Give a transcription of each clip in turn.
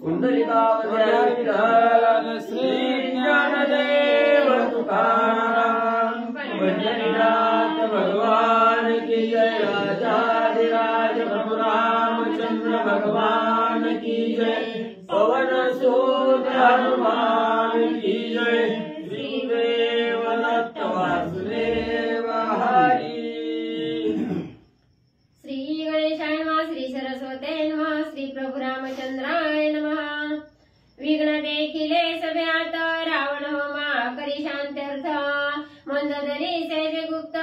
कुंडलिकावती श्री ज्ञानदेव तुकाराम पंढरीनाथ भगवान की जय। राजाधिराज प्रभु रामचंद्र भगवान की जय। पवन सुत हनुमान की जय। श्रीदेव दत्त वासुदेव हरी। श्री गणेशाय नमः, श्री सरस्वते नमः, श्री प्रभु रामचंद्राय नमः। विघ्न देखिले सभ्यात रावण होमा करी शांत्यर्थ। मंदोदरी सेजे गुप्त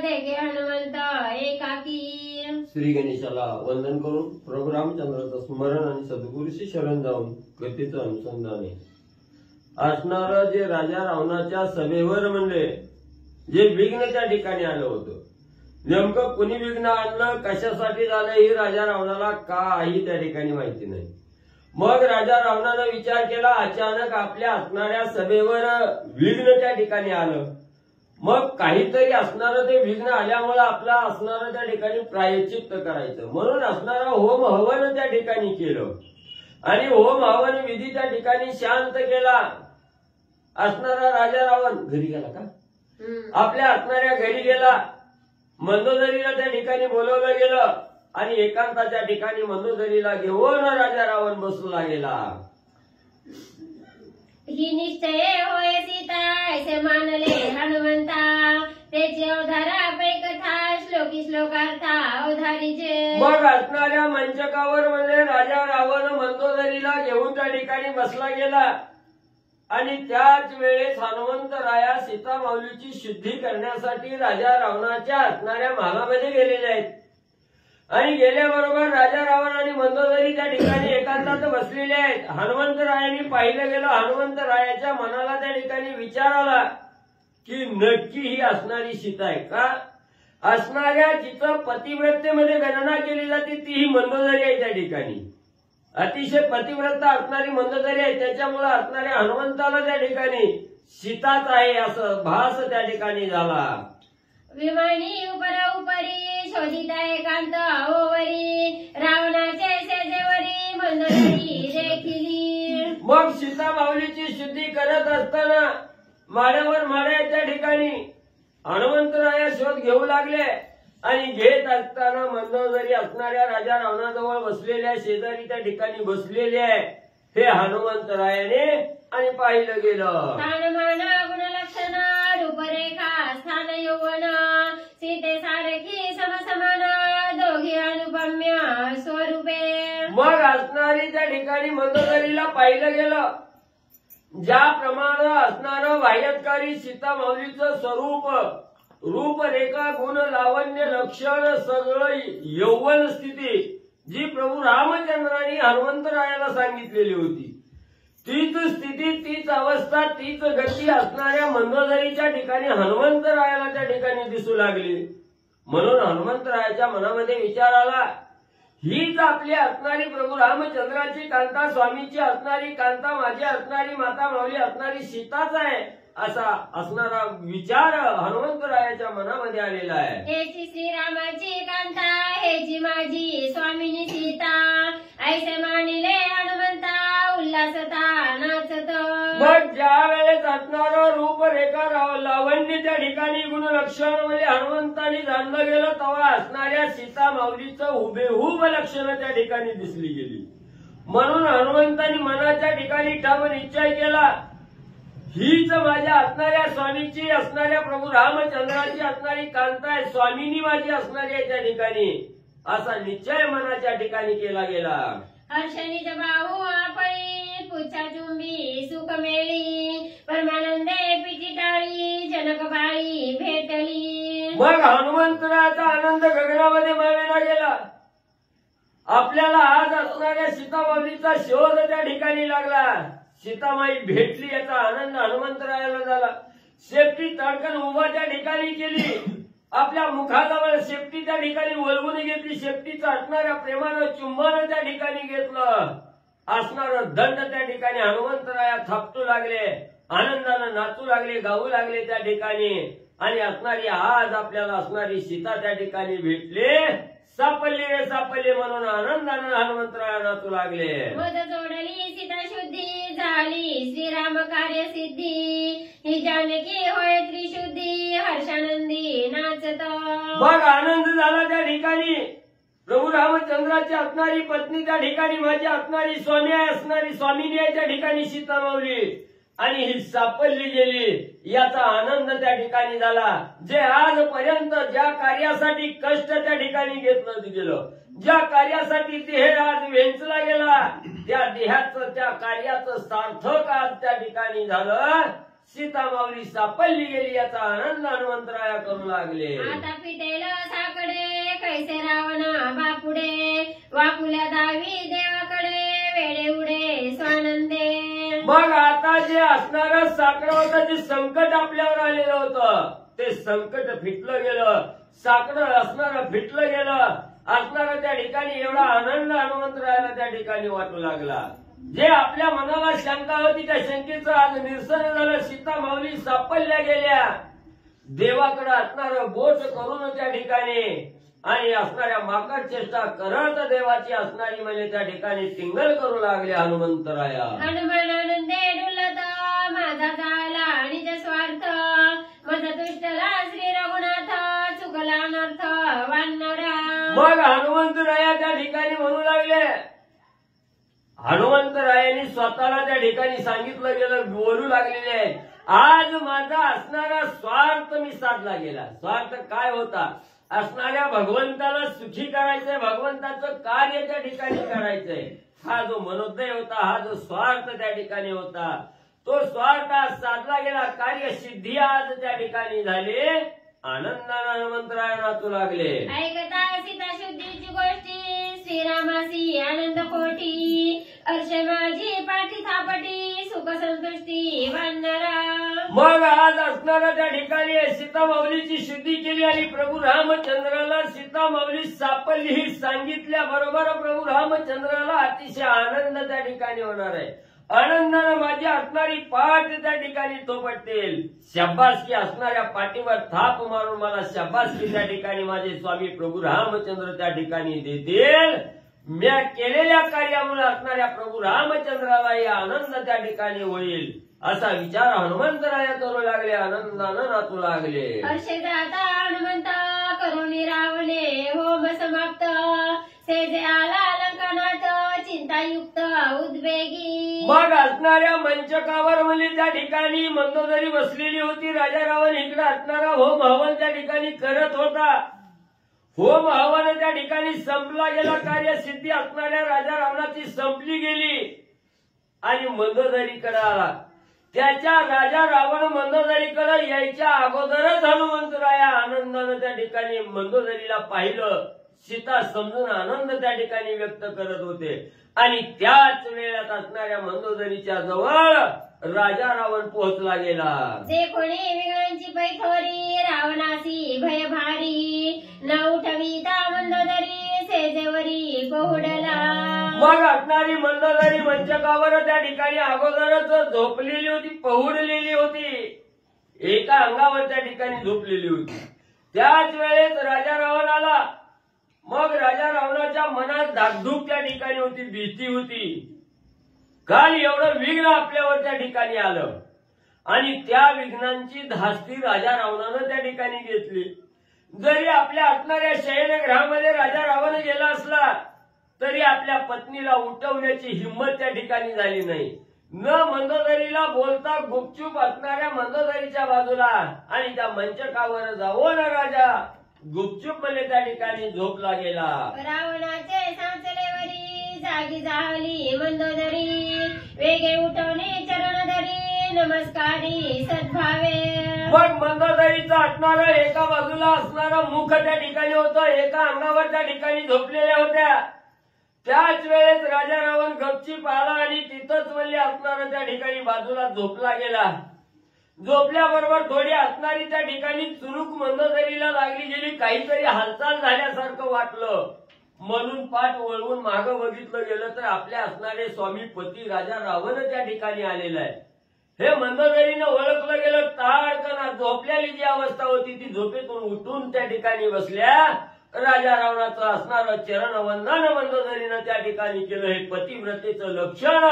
देखे हनुमंत एकाकी। श्री गणेशाला वंदन करून प्रभू रामचंद्राचं स्मरण आणि सद्गुरूशी शरण जाऊन गतीचं अनुसंधान आहे। असणार जे राजा रावणाच्या सभेवर म्हणले, जे विघ्न त्या ठिकाणी आलं होतं, नेमकं कुणी विघ्न आणलं, कशासाठी झालं, ही राजा रावणाला काही त्या ठिकाणी माहिती नाही। मग राजा रावणानं विचार केला, अचानक आपल्या असणाऱ्या सभेवर विघ्न त्या ठिकाणी आलं, मग काहीतरी असणारं ते विघ्न आल्यामुळे आपला असणारं त्या ठिकाणी प्रायश्चित्त करायचं, म्हणून असणारा होम हवन त्या ठिकाणी केलं आणि होम हवन विधी त्या ठिकाणी शांत केला। असणारा राजा रावण घरी गेला का, आपल्या असणाऱ्या घरी गेला। मंदोदरीला त्या ठिकाणी बोलवलं गेलं आणि एकांताच्या ठिकाणी मंदोदरीला घेऊन राजा रावण बसला गेला। ही निश्चय होय सीता ऐसे मानले हनुमंता। त्याची अवधारापै कथा श्लोकी श्लोकार्था अवधारीचे। मग असणाऱ्या मंचकावर म्हणजे राजा रावण मंदोदरीला घेऊन त्या ठिकाणी बसला गेला आणि त्याच वेळेस हनुमंतराया सीता माऊलीची शुद्धी करण्यासाठी राजा रावणाच्या असणाऱ्या महालामध्ये गेलेले आहेत आणि गेल्याबरोबर राजा रावण आणि मंदोदरी त्या ठिकाणी एकांतात बसलेले आहेत। हनुमंतरायांनी पाहिलं गेलं, हनुमंतरायाच्या मनाला त्या ठिकाणी विचार आला की नक्की ही असणारी सीता आहे का। असणाऱ्या जिथं पतिव्रतेमध्ये गणना केली जाते ती ही मंदोदरी आहे त्या ठिकाणी, अतिशय पतिव्रता असणारी मंदोदरी आहे, त्याच्यामुळे असणाऱ्या हनुमंताला त्या ठिकाणी सीताच आहे असं भास त्या ठिकाणी झाला। विमानी उपरा उपरी शोधित एकांत ओवरी रावणाचे सेजेवरी मंदोदरी देखिली। मग सीता माऊलीची शुद्धी करत असताना माड्यावर माड्या त्या ठिकाणी हनुमंतराया शोध घेऊ लागले आणि घेत असताना मंदोदरी असणाऱ्या राजा रावणाजवळ बसलेल्या शेजारी त्या ठिकाणी बसलेले आहे हे हनुमंतरायाने आणि पाहिलं गेलं। स्थानमान गुणलक्षण रूपरेखा स्थान यौवन सीते सारखी समसमान दोघी अनुपम्य स्वरूपे। मग असणारी त्या ठिकाणी मंदोदरीला पाहिलं गेलं, ज्याप्रमाणे असणारं वाह्यकारी सीता माऊलीचं स्वरूप, रूपरेखा, गुण, लावण्य, लक्षण, सगळं यौवन स्थिती जी प्रभू रामचंद्रांनी हनुमंतरायाला सांगितलेली होती, तीच स्थिती, तीच अवस्था, तीच गती असणाऱ्या मंदोदरीच्या ठिकाणी हनुमंतरायाला त्या ठिकाणी दिसू लागली। म्हणून हनुमंतरायाच्या मनामध्ये विचार आला, हीच आपली असणारी प्रभू रामचंद्राची कांता, स्वामीची असणारी कांता, माझी असणारी माता माऊली असणारी सीताच आहे असा असणारा विचार हनुमंतरायाच्या मनामध्ये आलेला आहे। हेची श्रीरामाची कांता, हेची माझी स्वामिनी सीता ऐसे मानिले हनुमंता उल्हासता नाचत। मग ज्या वेळेस असणारं रूपरेखा, लावण्य त्या ठिकाणी गुण लक्षण म्हणजे हनुमंतांनी जाणलं गेलं, तेव्हा असणाऱ्या सीता माऊलीचं हुबेहूब लक्षणं त्या ठिकाणी दिसली गेली। म्हणून हनुमंतांनी मनाच्या ठिकाणी ठाम निश्चय केला, हीच माझ्या असणाऱ्या स्वामीची, असणाऱ्या प्रभू रामचंद्राची असणारी कांता आहे, स्वामिनी माझी असणारी आहे त्या ठिकाणी असा निश्चय मनाच्या ठिकाणी केला गेला। हर्षणीच बाहू आपळी पुच्छा चुंबी सुख मेळी परमानंदे पिठी टाळी जनक बाळी भेटली। मग हनुमंतराचा आनंद गगनामध्ये मावेला गेला। आपल्याला आज असणाऱ्या सीतामाऊलीचा शोध त्या ठिकाणी लागला, सीतामाई भेटली याचा आनंद हनुमंतरायाला झाला। शेपटी तडकन उभा त्या ठिकाणी केली, आपल्या मुखाजवळ शेपटी त्या ठिकाणी वळवून घेतली, शेपटीचं असणाऱ्या प्रेमानं चुंबन त्या ठिकाणी घेतलं, असणारं दंड त्या ठिकाणी हनुमंतराया थापटू लागले, आनंदानं नाचू लागले, गाऊ लागले त्या ठिकाणी आणि असणारी आज आपल्याला असणारी सीता त्या ठिकाणी भेटले, सापडली रे सापडली म्हणून आनंदानं हनुमंतराया नाचू लागले। मध जोडली श्रीराम कार्य सिद्धी ही जानकी होय त्रिशुद्धी हर्षानंदी नाचत. मग आनंद झाला त्या ठिकाणी. प्रभू रामचंद्राची असणारी पत्नी त्या ठिकाणी माझी असणारी स्वामी असणारी स्वामिनी आहे त्या ठिकाणी सीता माऊली आणि ही सापडली गेली याचा आनंद त्या ठिकाणी झाला. जे आजपर्यंत ज्या कार्यासाठी कष्ट त्या ठिकाणी घेतलं गेलं, ज्या कार्यासाठी देह आज वेचला गेला, त्या देहाचं त्या कार्याचं सार्थक आज त्या ठिकाणी झालं. सीता माऊली सापडली गेली याचा आनंद हनुमंतराया करू लागले. आता पिटेल साकडे कैसे रावणा बापुडे वाकुल्या दावी देवाकडे वेडे उडे स्वानंदे. मग आता जे असणारं साकडं होतं, जे संकट आपल्यावर आलेलं होतं, ते संकट फिटलं गेलं. साकडं असणारं फिटलं गेलं. असणारं त्या ठिकाणी एवढा आनंद हनुमंतरायाला त्या ठिकाणी वाटू लागला. जे आपल्या मनाला शंका होती त्या शंकेचं आज निरसन झालं. सीता माऊली सापडल्या गेल्या. देवाकडे असणारं बोट करून त्या ठिकाणी आणि असणाऱ्या माकड चेष्टा करत देवाची असणारी म्हणजे त्या ठिकाणी टिंगल करू लागले हनुमंतराया. हनुमान आनंदे डुलत माझा झाला निज स्वार्थ मज तुष्टला श्री रघुनाथ चुकला अनर्थ वानरा. मग हनुमंतराया त्या ठिकाणी म्हणू लागले. हनुमंतरायांनी स्वतःला त्या ठिकाणी सांगितलं गेलं, बोलू लागलेले आहे. आज माझा असणारा स्वार्थ मी साधला गेला. स्वार्थ काय होता? असणाऱ्या भगवंताला सुखी करायचंय, भगवंताचं कार्य त्या ठिकाणी करायचंय. हा जो मनोदय होता, हा जो स्वार्थ त्या ठिकाणी होता, तो स्वार्थ आज साधला गेला. कार्यसिद्धी आज त्या ठिकाणी झाली. आनंदाने हनुमंतराय नाचू लागले. ऐकता सीता शुद्धीची गोष्टी श्रीरामासी आनंद कोटी अर्ष माझी पाठी थापटी सुख संतुष्टी वानरा. मग आज असणाऱ्या त्या ठिकाणी सीता माऊलीची शुद्धी केली आणि प्रभू रामचंद्राला सीता माऊली सापडली ही सांगितल्या बरोबर प्रभू रामचंद्राला अतिशय आनंद त्या ठिकाणी होणार आहे. आनंदानं माझी असणारी पाठ त्या ठिकाणी थोपटतील. शाबासकी असणाऱ्या पाठीवर थाप मारून मला शाबासकी त्या ठिकाणी माझे स्वामी प्रभू रामचंद्र त्या ठिकाणी देतील. म्या केलेल्या कार्यामुळे असणाऱ्या प्रभू रामचंद्रालाही आनंद त्या ठिकाणी होईल असा विचार हनुमंतराय करू लागले. आनंदानं नाचू लागले. हर्षे जाता हनुमंत करुणी रावणे होम समाप्त सेजे आला लंकानाथ चिंतायुक्त उद्वेगी. मग असणाऱ्या मंचकावर म्हणजे त्या ठिकाणी मंदोदरी बसलेली होती. राजा रावण इकडे असणारा होम हवन त्या ठिकाणी करत होता. होम हवन त्या ठिकाणी संपला गेला. कार्यसिद्धी असणाऱ्या राजा रावणाची संपली गेली आणि मंदोदरीकडे आला. त्याच्या राजा रावण मंदोदरीकडे यायच्या अगोदरच हनुमंतराया आनंदानं त्या ठिकाणी मंदोदरीला पाहिलं. सीता समजून आनंद त्या ठिकाणी व्यक्त करत होते आणि त्याच वेळात असणाऱ्या मंदोदरीच्या जवळ राजा रावण पोहोचला गेला. जे कोणी विघ्नांची पैठोरी रावणासी भय भारी न उठविता मंदोदरी सेजेवरी बहुडला. मग असणारी मंदोदरी मंचकावर त्या ठिकाणी अगोदरच झोपलेली होती, पहुडलेली होती. एका अंगावर त्या ठिकाणी झोपलेली होती. त्याच वेळेस राजा रावण आला. मग राजा रावणाच्या मनात धाकधूक त्या ठिकाणी होती, भीती होती. काल एवढं विघ्न आपल्यावर त्या ठिकाणी आलं आणि त्या विघ्नांची धास्ती राजा रावणानं त्या ठिकाणी घेतली. जरी आपल्या असणाऱ्या शयनगृहामध्ये राजा रावण गेला असला तरी आपल्या पत्नीला उठवण्याची हिंमत त्या ठिकाणी झाली नाही. न मंदोदरीला बोलता गुपचूप असणाऱ्या मंदोदरीच्या बाजूला आणि त्या मंचकावर जाऊन राजा गुपचूप मध्ये त्या ठिकाणी झोपला गेला. रावणाचे सांचलेवरी जागी जाहली मंदोदरी वेगे उठवणे चरणधरी नमस्कारी सद्भावे. मग मंदोदरीचं असणारं एका बाजूला असणारं मुख त्या ठिकाणी होतं, एका अंगावर त्या ठिकाणी झोपलेल्या होत्या. त्याच वेळेस राजा रावण गपचीप आला आणि तिथंच म्हणजे असणारं त्या ठिकाणी बाजूला झोपला गेला. झोपल्याबरोबर थोडी असणारी त्या ठिकाणी चुरूक मंदोदरीला लागली गेली. काहीतरी हालचाल झाल्यासारखं वाटलं म्हणून पाठ वळवून मागं बघितलं गेलं तर आपल्या असणारे स्वामी पती राजा रावण त्या ठिकाणी आलेला आहे. हे मंदोदरीनं ओळखलं गेलं. ताडकन झोपलेली जी अवस्था होती ती झोपेतून उठून त्या ठिकाणी बसल्या राजा रावणाचं असणारं चरणवंदन मंदोदरीनं त्या ठिकाणी केलं. हे पतिव्रतेचं लक्षण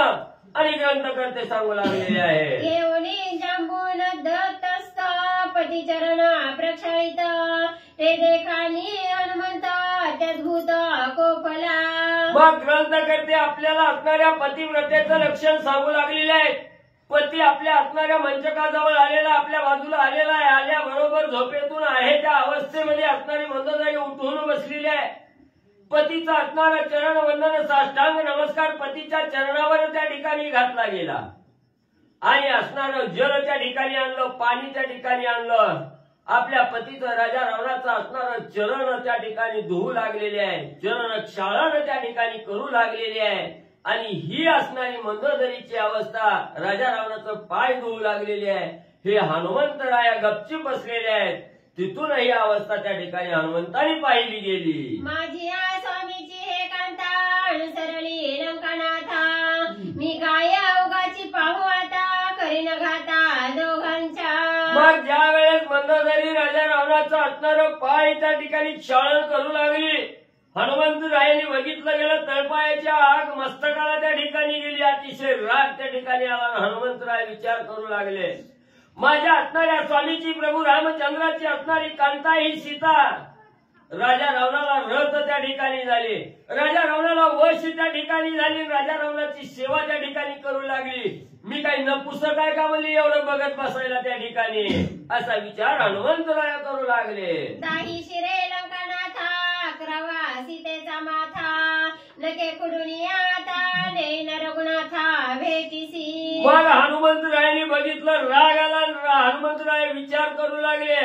आणि ग्रंथकर्ते सांगू लागलेले आहे. घेऊनी जांबून दत्तस्थ पतिचरण प्रक्षालित ते देखानी हनुमंत अत्यद्भुत कोपला. मग ग्रंथकर्ते आपल्याला असणाऱ्या पतिव्रतेचं लक्षण सांगू लागलेले आहेत. पती आपल्या असणाऱ्या मंचकाजवळ आलेला, आपल्या बाजूला आलेला आहे. आल्याबरोबर झोपेतून आहे त्या अवस्थेमध्ये असणारी मंदोदरी उठून बसलेली आहे. पतीचा असणारा चरणवंदन साष्टांग नमस्कार पतीच्या चरणावर त्या ठिकाणी घातला गेला आणि असणारं जल त्या ठिकाणी आणलं, पाणी त्या ठिकाणी आणलं. आपल्या पतीचं राजा रावणाचं असणारं चरण त्या ठिकाणी धुवू लागलेले आहे, चरण क्षालन त्या ठिकाणी करू लागलेले आहे. आणि ही असणारी मंदोदरीची अवस्था, राजा रावणाचं पाय धुवू लागलेली आहे. हे हनुमंतराया गपचूप बसलेले आहेत. तिथून ही अवस्था त्या ठिकाणी हनुमंताने पाहिली गेली. माझी या स्वामीची हे कांता अनुसरली लंकानाथा. मी काय अवघाची पाहू आता करीन घाता दोघांच्या. मग ज्या वेळेस मंदोदरी राजा रावणाचं असणारं पाय त्या ठिकाणी क्षालन करू लागली, हनुमंतरायांनी बघितलं गेलं तळपायाच्या आग मस्तकाला त्या ठिकाणी गेली. अतिशय राग त्या ठिकाणी आला. हनुमंतराय विचार करू लागले, माझ्या असणाऱ्या स्वामीची प्रभू रामचंद्राची असणारी कांता ही सीता राजा रावणाला रथ त्या ठिकाणी झाली, राजा रावणाला वश त्या ठिकाणी झाली, राजा रावणाची सेवा त्या ठिकाणी करू लागली. मी काही नपुसक आहे का म्हणली एवढं बघत बसायला त्या ठिकाणी, असा विचार हनुमंतराय करू लागले. दाही शिरे लंकानाथा अकरावा सीतेचा माथा. नके खुडून आता नेन रघुनाथा भेटीसी. मग हनुमंतरायांनी बघितलं, राग आला. हनुमंतराय विचार करू लागले,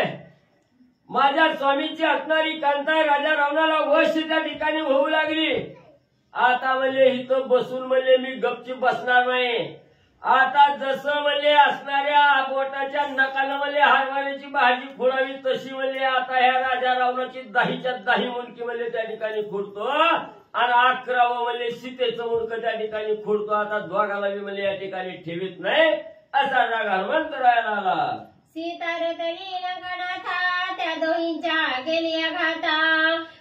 माझ्या स्वामीची असणारी कांता राजा रावणाला वश त्या ठिकाणी होऊ लागली. आता म्हणले इथं बसून म्हणले मी गपचूप बसणार नाही. आता जसं म्हणले असणाऱ्या बोटाच्या नकानं म्हणले हरभऱ्याची भाजी फोडावी तशी म्हणले आता ह्या राजा रावणाची दाहीच्या दाही मुंडकी म्हणले त्या ठिकाणी फोडतो आणि 11वं म्हणले सीतेचं मुंडकं त्या ठिकाणी फोडतो. आता दोघाला बी म्हणले या ठिकाणी ठेवीत नाही, असा राग हनुमंतरायाला आला. सीता रतली लंकानाथा त्या दोहींच्या गेलिया घाता.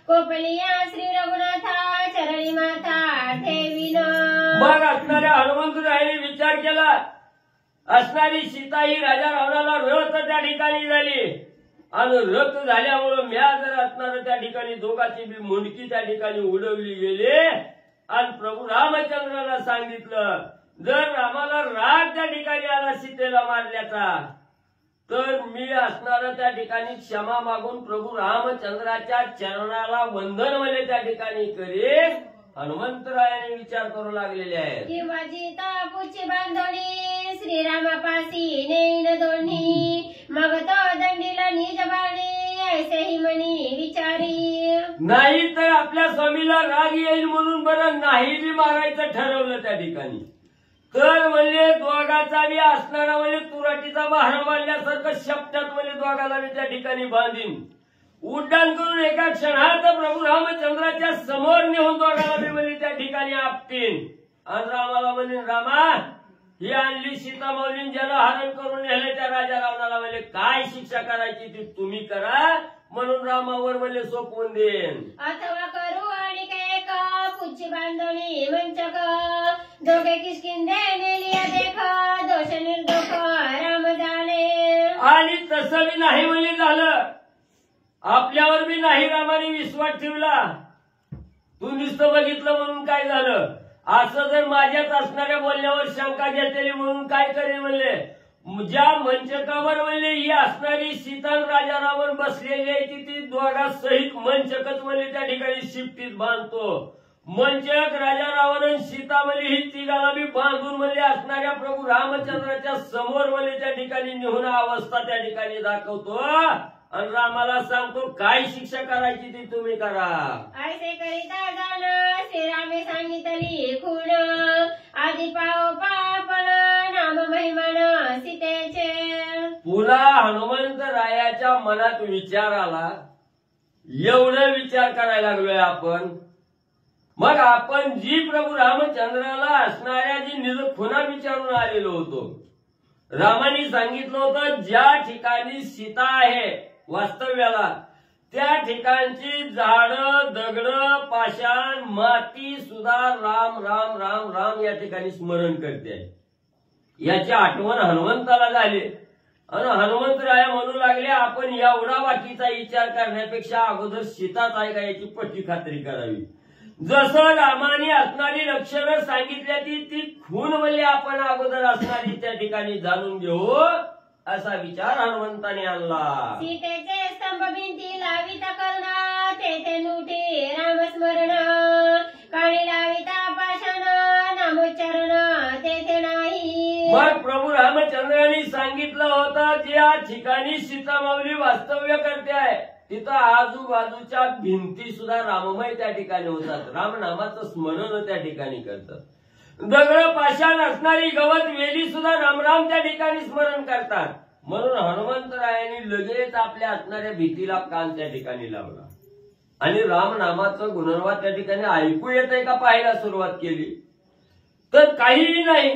कोपलिया श्री रघुनाथा चरणी माथा ठेवीन. मग असणाऱ्या हनुमंतरायांनी विचार केला, असणारी सीता ही राजा रावणाला रथ त्या ठिकाणी झाली आणि रथ झाल्यामुळे म्या जर असणार त्या ठिकाणी दोघाची बी मुंडकी त्या ठिकाणी उडवली गेली आणि प्रभू रामचंद्राला सांगितलं, जर रामाला राग त्या ठिकाणी आला सीतेला मारल्याचा तर मी असणारा त्या ठिकाणी क्षमा मागून प्रभू रामचंद्राच्या चरणाला वंदन मला त्या ठिकाणी करेन. हनुमंतरायाने विचार करू लागलेले आहेत. किंवा जिता पुची बांधणी श्रीरामापासी नेईन दोन्ही. मग तो दंडीला निज बाणी ऐसेही मनी विचारी. नाही तर आपल्या स्वामीला राग येईल म्हणून बरं नाही बी मारायचं ठरवलं त्या ठिकाणी. तर म्हणजे दोघाचा बी असणारा म्हणजे तुराटीचा बहार बांधल्यासारखं शब्दात म्हणजे दोघाला मी त्या ठिकाणी बांधीन. उड्डाण करून एका क्षणात प्रभू रामचंद्राच्या समोर नेऊन दोघाला मी म्हणजे त्या ठिकाणी आपटीन. आणि रामाला म्हणजे रामा ही आणली सीता माऊलीन ज्याला हरण करून नेले त्या राजा रावणाला म्हणजे काय शिक्षा करायची ती तुम्ही करा म्हणून रामावर म्हणजे सोपवून देईन. अथवा करू आणि काय पुची बांधणी मंचक. दोघे किशकिंदे नेलिया देख दोष निर्दोष राम जाणे. आणि तसं बी नाही म्हणजे झालं, आपल्यावर बी नाही रामाने विश्वास ठेवला. तू नुसतं बघितलं म्हणून काय झालं, असं जर माझ्याच असणाऱ्या बोलण्यावर शंका घेतलेली म्हणून काय करेल म्हणले. ज्या मंचकावर म्हणले ही असणारी सीता राजा रावण बसलेली आहे ती दोघा सहित मंचकच म्हणले त्या ठिकाणी शिफ्टीत बांधतो. मंचक राजा रावण सीता म्हणले ही तिघाला बी बांधून म्हणले असणाऱ्या प्रभू रामचंद्राच्या समोर म्हणले त्या ठिकाणी निहुन अवस्था त्या ठिकाणी दाखवतो आणि रामाला सांगतो काय शिक्षा करायची ती तुम्ही करा. ऐसे करिता जाण श्रीरामे सांगितली खूण. आधी पाव पापण नाम महिमान सीतेचे. पुन्हा हनुमंतरायाच्या मनात विचार आला, एवढं विचार करायला लागलोय आपण. मग आपण जी प्रभू रामचंद्राला असणाऱ्या जी निरखुना विचारून आलेलो होतो, रामाने सांगितलं होतं ज्या ठिकाणी सीता आहे वास्तव्याला त्या ठिकाणची झाडं, दगड, पाषाण, माती सुद्धा राम राम राम राम या ठिकाणी स्मरण करते. याची आठवण हनुमंताला झाली आणि हनुमंतराया म्हणू लागले, आपण एवढा बाकीचा विचार करण्यापेक्षा अगोदर सीताच आहे का याची पक्की खात्री करावी. जसं रामाने असणारी लक्षणं सांगितल्या ती खून म्हणजे आपण अगोदर असणारी त्या ठिकाणी जाणून घेऊ असा विचार हनुमंताने आणला. सीतेचे स्तंभ भिंती लाविता कर्ण, तेथे नुटे रामस्मरण, काळी लाविता पाषाण, नामोच्चारण तेथे नाही. मग प्रभू रामचंद्रांनी सांगितलं होतं ज्या ठिकाणी सीतामाऊली वास्तव्य करते आहे तिथं आजूबाजूच्या भिंती सुद्धा राममय त्या ठिकाणी होतात. रामनामाचं स्मरण त्या ठिकाणी करतात. दगड पाषाण असणारी गवत वेली सुद्धा रामराम त्या ठिकाणी स्मरण करतात. म्हणून हनुमंतरायांनी लगेच आपल्या असणाऱ्या भीतीला कान त्या ठिकाणी लावला आणि रामनामाचं गुणगान त्या ठिकाणी ऐकू येतंय का पाहायला सुरुवात केली. तर काहीही नाही,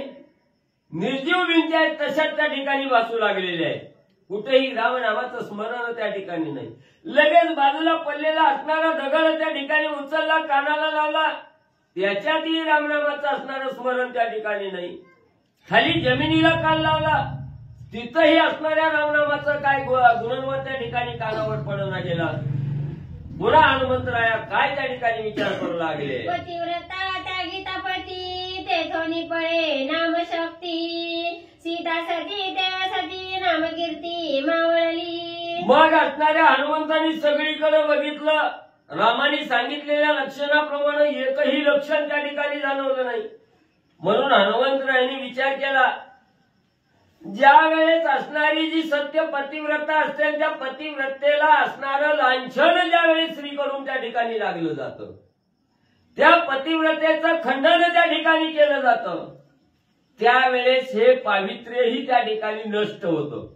निर्जीव भिंती आहेत तशाच त्या ठिकाणी वाचू लागलेल्या आहेत. कुठेही रामनामाचं स्मरण त्या ठिकाणी नाही. लगेच बाजूला पडलेला असणारा दगड त्या ठिकाणी उचलला, कानाला लावला, त्याच्यातही रामनामाचं असणारं स्मरण त्या ठिकाणी नाही. खाली जमिनीला कान लावला, तिथंही असणाऱ्या रामनामाचं काय गुणगान त्या ठिकाणी कानावर पडला गेला. पुन्हा हनुमंतराया काय त्या ठिकाणी विचार करू लागले. पतिव्रता त्यागी तपती, तेथोनी पळे नामशक्ती, सीता सती त्या सती नामकीर्ती मावळली. मग असणाऱ्या हनुमंतांनी सगळीकडे बघितलं. रामाने सांगितलेल्या लक्षणाप्रमाणे एकही लक्षण त्या ठिकाणी जाणवलं नाही. म्हणून हनुमंतरायांनी विचार केला, ज्या वेळेस असणारी जी सत्य पतिव्रता असते त्या पतिव्रतेला असणारं लांछन ज्या वेळेस स्त्रीकडून त्या ठिकाणी लागलं जातं, त्या पतिव्रतेचं खंडन त्या ठिकाणी केलं जातं, त्यावेळेस हे पावित्र्यही त्या ठिकाणी नष्ट होतं.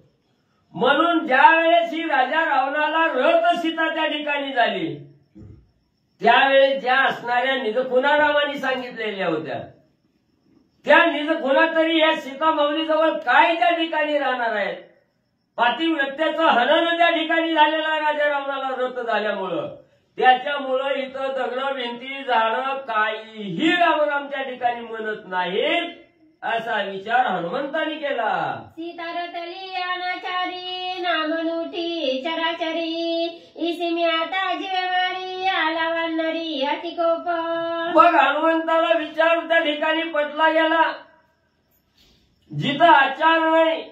म्हणून ज्या वेळेस ही राजा रावणाला रथ सीता त्या ठिकाणी झाली त्यावेळेस ज्या असणाऱ्या निजखुना रामाने सांगितलेल्या होत्या त्या निजखुना तरी या सीतामाऊलीजवळ काय त्या ठिकाणी राहणार आहेत. पातिव्रत्याचं हनन त्या ठिकाणी झालेलं आहे राजा रावणाला रथ झाल्यामुळं. त्याच्यामुळं इथं दगड भिंती झाडं काहीही रामराम त्या ठिकाणी म्हणत नाहीत असा विचार हनुमंतांनी केला. सीता रतली अनाचारी, नामनुठी चराचरी, इसिमी आता जीवे मारी, आला वाढणारी अतिकोप. मग हनुमंताला विचार त्या ठिकाणी पटला गेला. जिथं आचार नाही,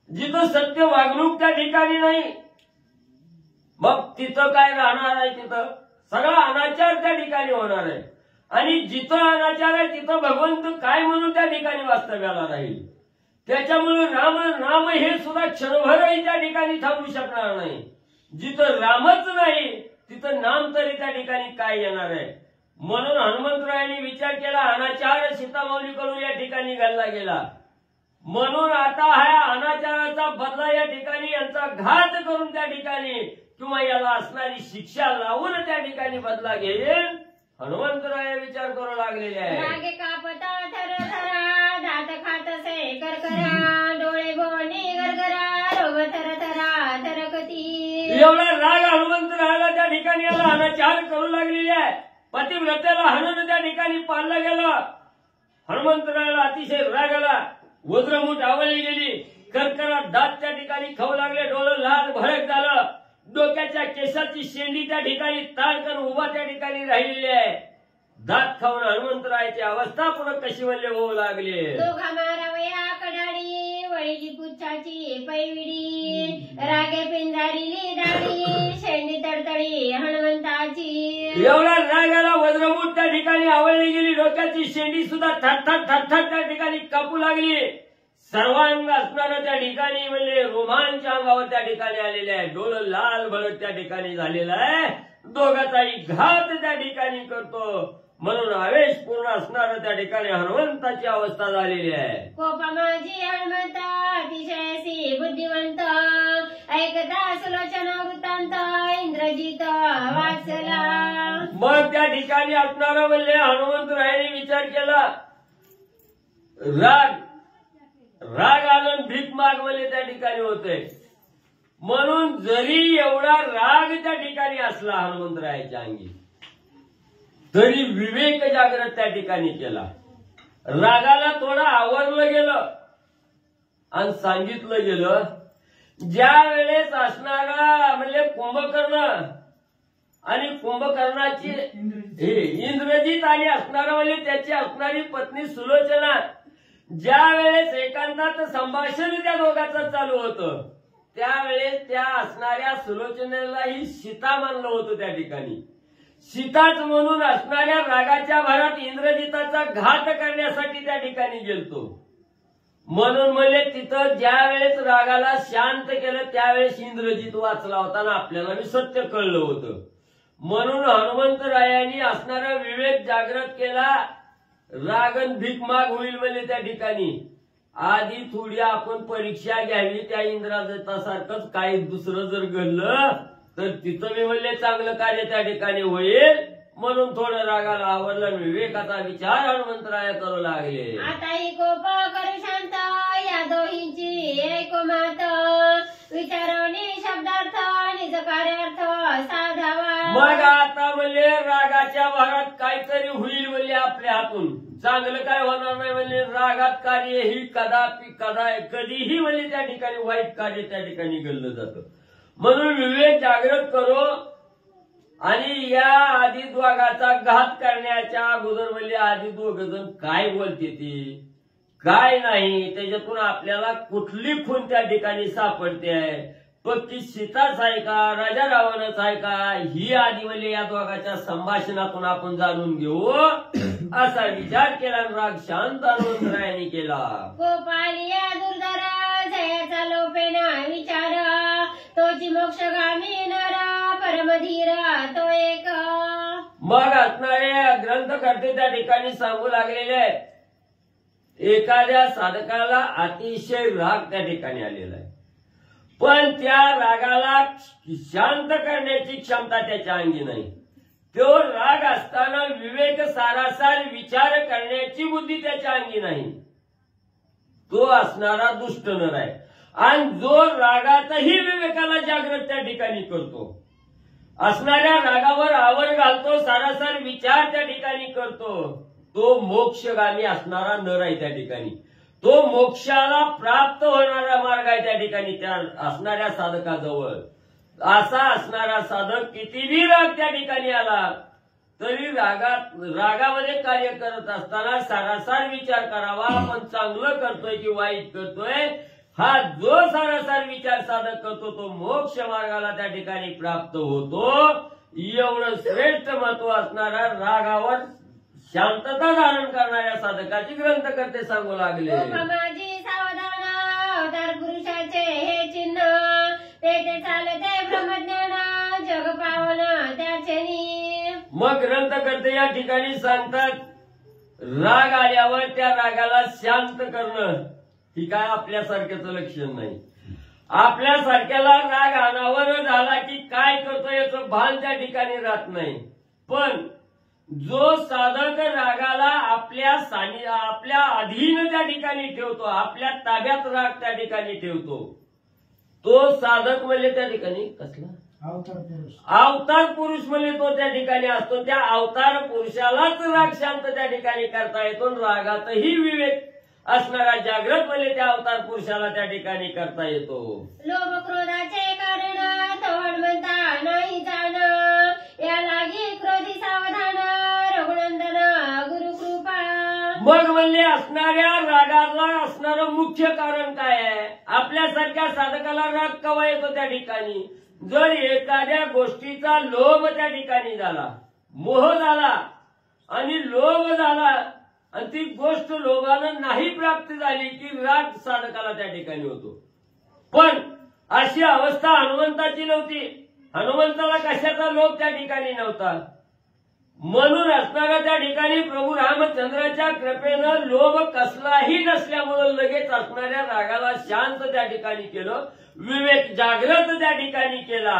जिथं सत्य वागणूक त्या ठिकाणी नाही, मग तिथं काय राहणार आहे. तिथं सगळा अनाचार त्या ठिकाणी होणार आहे. आणि जिथं अनाचार आहे तिथं भगवंत काय म्हणून त्या ठिकाणी वास्तव्याला राहील. त्याच्यामुळे राम नाम हे सुद्धा क्षणभरही त्या ठिकाणी थांबू शकणार नाही. जिथं रामच नाही तिथं नाम तरी त्या ठिकाणी काय येणार आहे. म्हणून हनुमंतरायांनी विचार केला, अनाचार सीतामाऊलीकडून या ठिकाणी घालला गेला. म्हणून आता हा अनाचाराचा बदला या ठिकाणी यांचा घात करून त्या ठिकाणी किंवा याला असणारी शिक्षा लावून त्या ठिकाणी बदला घेईल हनुमंतराय विचार करू लागलेले आहे. रागे कापता थरथरा, दात खातसे करकरा, डोळे बोलणे गरगरा, रोग थरथरा थरकती. एवढा राग हनुमंतरायाला त्या ठिकाणी याला अनाचार करू लागलेले आहे. पतिव्रतेला हनन त्या ठिकाणी पाळलं गेलं. हनुमंतरायाला अतिशय राग आला. वज्रमूठ आवळली गेली. करकरात दात त्या ठिकाणी खाऊ लागले. डोळं लाल भडक झालं. डोक्याच्या केसाची शेंडी त्या ठिकाणी ताडकन उभा त्या ठिकाणी राहिलेली आहे. दात खाऊन हनुमंतरायाची अवस्था पुढे कशी वल्ले होऊ लागली. दोघा मारावया कडाडी, वळीची पुच्छाची पैविडी, रागे पिंजारीली दाढी, शेंडी तडतडी हनुमंताची. एवढा रागाला वज्रमूठ त्या ठिकाणी आवळली गेली. डोक्याची शेंडी सुद्धा थरथर थरथर त्या ठिकाणी कापू लागली. सर्वांग असणारं त्या ठिकाणी म्हणजे रोमांच अंगावर त्या ठिकाणी आलेले आहे. डोळं लाल भडक त्या ठिकाणी झालेलं आहे. दोघाचाही घात त्या ठिकाणी करतो. म्हणून आवेश पूर्ण असणारं त्या ठिकाणी हनुमंताची अवस्था झालेली आहे. कोपा माझी हनुमंत अतिशयसी बुद्धिवंत, ऐकता सुलोचन वृत्तांत इंद्रजित वाचला. मग त्या ठिकाणी असणारं म्हणजे हनुमंतरायांनी विचार केला. राग आनंद भीक माग म्हणजे त्या ठिकाणी होते. म्हणून जरी एवढा राग त्या ठिकाणी असला हनुमंतरायाच्या अंगी, तरी विवेक जागृत त्या ठिकाणी केला. रागाला थोडं आवरलं गेलं आणि सांगितलं गेलं, ज्या वेळेस असणारा म्हणजे कुंभकर्ण आणि कुंभकर्णाची इंद्रजित आणि असणारा म्हणजे त्याची असणारी पत्नी सुलोचना, ज्या वेळेस एकांतात संभाषण त्या दोघांचं चालू होतं, त्यावेळेस त्या असणाऱ्या सुलोचनेलाही सीता मानलं होतं. त्या ठिकाणी सीताच म्हणून असणाऱ्या रागाच्या भरात इंद्रजिताचा घात करण्यासाठी त्या ठिकाणी गेलतो. म्हणून म्हणजे तिथं ज्या वेळेस रागाला शांत केलं त्यावेळेस इंद्रजित वाचला होता आणि आपल्याला मी सत्य कळलं होतं. म्हणून हनुमंतरायांनी असणारा विवेक जागृत केला. रागन भीक माग होईल म्हणजे त्या ठिकाणी आधी थोडी आपण परीक्षा घ्यावी. त्या इंद्रजितासारखंच काही दुसरं जर घडलं तर तिथं मी म्हणले चांगलं कार्य त्या ठिकाणी होईल. म्हणून थोडं रागाला आवरलं, विवेकाचा विचार हनुमंतराय करू लागले. आताही कोप करू शांत या दोहींची ऐको मात, विचारणे शब्दार्थ निज कार्यार्थ साधावा. मग आता म्हणले रागाच्या भरात काहीतरी होईल म्हणले आपल्या हातून, चांगलं काय होणार नाही म्हणले. रागात कार्य ही कधीही म्हणले त्या ठिकाणी वाईट कार्य त्या ठिकाणी घडलं जातं. म्हणून विवेक जागृत करो आणि या आधी दोघाचा घात करण्याच्या अगोदर म्हणजे आधी दोघ जण काय बोलते ती काय नाही, त्याच्यातून आपल्याला कुठली खून त्या ठिकाणी सापडते आहे, पक्की सीताच आहे का राजा रावणच आहे का, ही आधी म्हणजे या दोघाच्या संभाषणातून आपण जाणून घेऊ असा विचार केला. राग शांत हनुमंतरायांनी केला. गोपालिया दुर्धर जयाचा लोपेना विचार, तोची मोक्षगामी नर परमधीर तो एक. मग असणारे ग्रंथकर्ते त्या ठिकाणी सांगू लागलेले आहेत, एखाद्या साधकाला अतिशय राग त्या ठिकाणी आलेला आहे, पण त्या रागाला शांत करण्याची क्षमता त्याच्या अंगी नाही. तो राग असताना विवेक सारासार विचार करण्याची बुद्धी त्याच्या अंगी नाही. तो असणारा दुष्ट नर आहे. आणि जो रागातही विवेकाला जागृत त्या ठिकाणी करतो, असणाऱ्या रागावर आवर घालतो, सारासार विचार त्या ठिकाणी करतो, तो मोक्षगामी असणारा नर आहे. त्या ठिकाणी तो मोक्षाला प्राप्त होणारा मार्ग आहे त्या ठिकाणी त्या असणाऱ्या साधकाजवळ. असा असणारा साधक कितीही राग त्या ठिकाणी आला तरी रागामध्ये कार्य करत असताना सारासार विचार करावा, आपण चांगलं करतोय की वाईट करतोय. हा जो सारासार विचार साधक करतो तो मोक्ष मार्गाला त्या ठिकाणी प्राप्त होतो. एवढं श्रेष्ठ महत्व असणारा रागावर शांतता धारण करणाऱ्या साधकाची ग्रंथकर्ते सांगू लागले. माझी सावधान अवतार पुरुषाचे हे चिन्ह, ते चालते ब्रह्मज्ञान जग पावन त्याचे. मग ग्रंथकर्ते या ठिकाणी सांगतात, राग आल्यावर त्या रागाला शांत करणं ही काय आपल्यासारख्याचं लक्षण नाही. आपल्यासारख्याला राग अनावर झाला की काय करतो याचं भान त्या ठिकाणी राहत नाही. पण जो साधक रागाला आपल्या अधीन त्या ठिकाणी ठेवतो, आपल्या ताब्यात राग त्या ठिकाणी ठेवतो, तो साधक म्हणजे त्या ठिकाणी कसला अवतार पुरुष म्हणजे तो त्या ठिकाणी असतो. त्या अवतार पुरुषालाच राग शांत त्या ठिकाणी करता येतो. रागातही विवेक असणारा जागृत म्हणजे त्या अवतार पुरुषाला त्या ठिकाणी करता येतो. लोभ क्रोधाचे कारण तोड म्हणता नाही जाण, या लागी क्रोधी सावधान रघुनंदन गुरुकृपा. मग म्हणजे असणाऱ्या रागाला असणारं मुख्य कारण काय आहे? आपल्यासारख्या साधकाला राग केव्हा येतो त्या ठिकाणी? जर एखाद्या गोष्टीचा लोभ त्या ठिकाणी झाला, मोह झाला आणि लोभ झाला आणि ती गोष्ट लोभानं नाही प्राप्त झाली की राग साधकाला त्या ठिकाणी होतो. पण अशी अवस्था हनुमंताची नव्हती. हनुमंताला कशाचा लोभ त्या ठिकाणी नव्हता. म्हणून असणारा त्या ठिकाणी प्रभू रामचंद्राच्या कृपेनं लोभ कसलाही नसल्यामुळे लगेच असणाऱ्या रागाला शांत त्या ठिकाणी केलं, विवेक जागृत त्या ठिकाणी केला.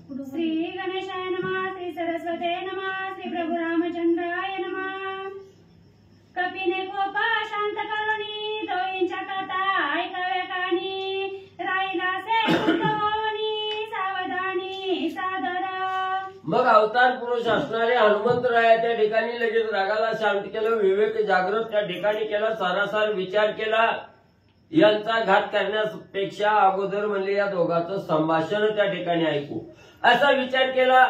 श्री गणेशाय नमः, श्री सरस्वते नमः, श्री प्रभू रामचंद्राय नमः. कपीने कोप शांत करुणी दोईंच्या कथा ऐकाव्या कानी, मग अवतार पुरुष असणारे हनुमंतराया त्या ठिकाणी लगेच रागाला शांत केलं, विवेक जागृत त्या ठिकाणी केला, सारासार विचार केला. यांचा घात करण्यापेक्षा अगोदर म्हणले या दोघांचं संभाषण त्या ठिकाणी ऐकू असा विचार केला.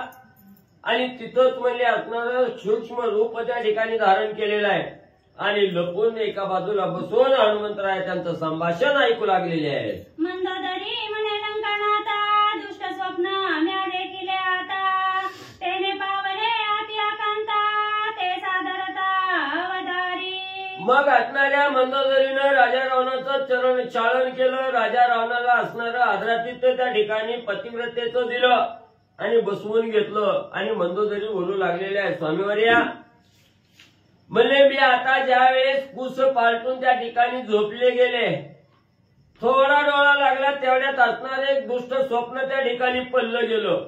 आणि तिथंच म्हणले असणारं सूक्ष्म रूप त्या ठिकाणी धारण केलेलं आहे आणि लपून एका बाजूला बसून हनुमंतराय त्यांचं संभाषण ऐकू लागलेले आहेत. मंदोदरी म्हणे लंकनाथा, दुष्ट स्वप्न म्या देखिले आता, तेने पावले अति आकांता, ते सादरता अवतारी. मग असणाऱ्या मंदोदरीनं राजा रावणाचं चरण चालन केलं. राजा रावणाला असणारं आदरातिथ्य त्या ठिकाणी पतिव्रतेचं दिलं आणि बसवून घेतलं. आणि मंदोदरी बोलू लागलेले आहे, स्वामीवर्या म्हणले मी आता ज्या वेळेस कुस पालटून त्या ठिकाणी झोपले गेले, थोडा डोळा लागला तेवढ्यात असणारे एक दुष्ट स्वप्न त्या ठिकाणी पडलं गेलं.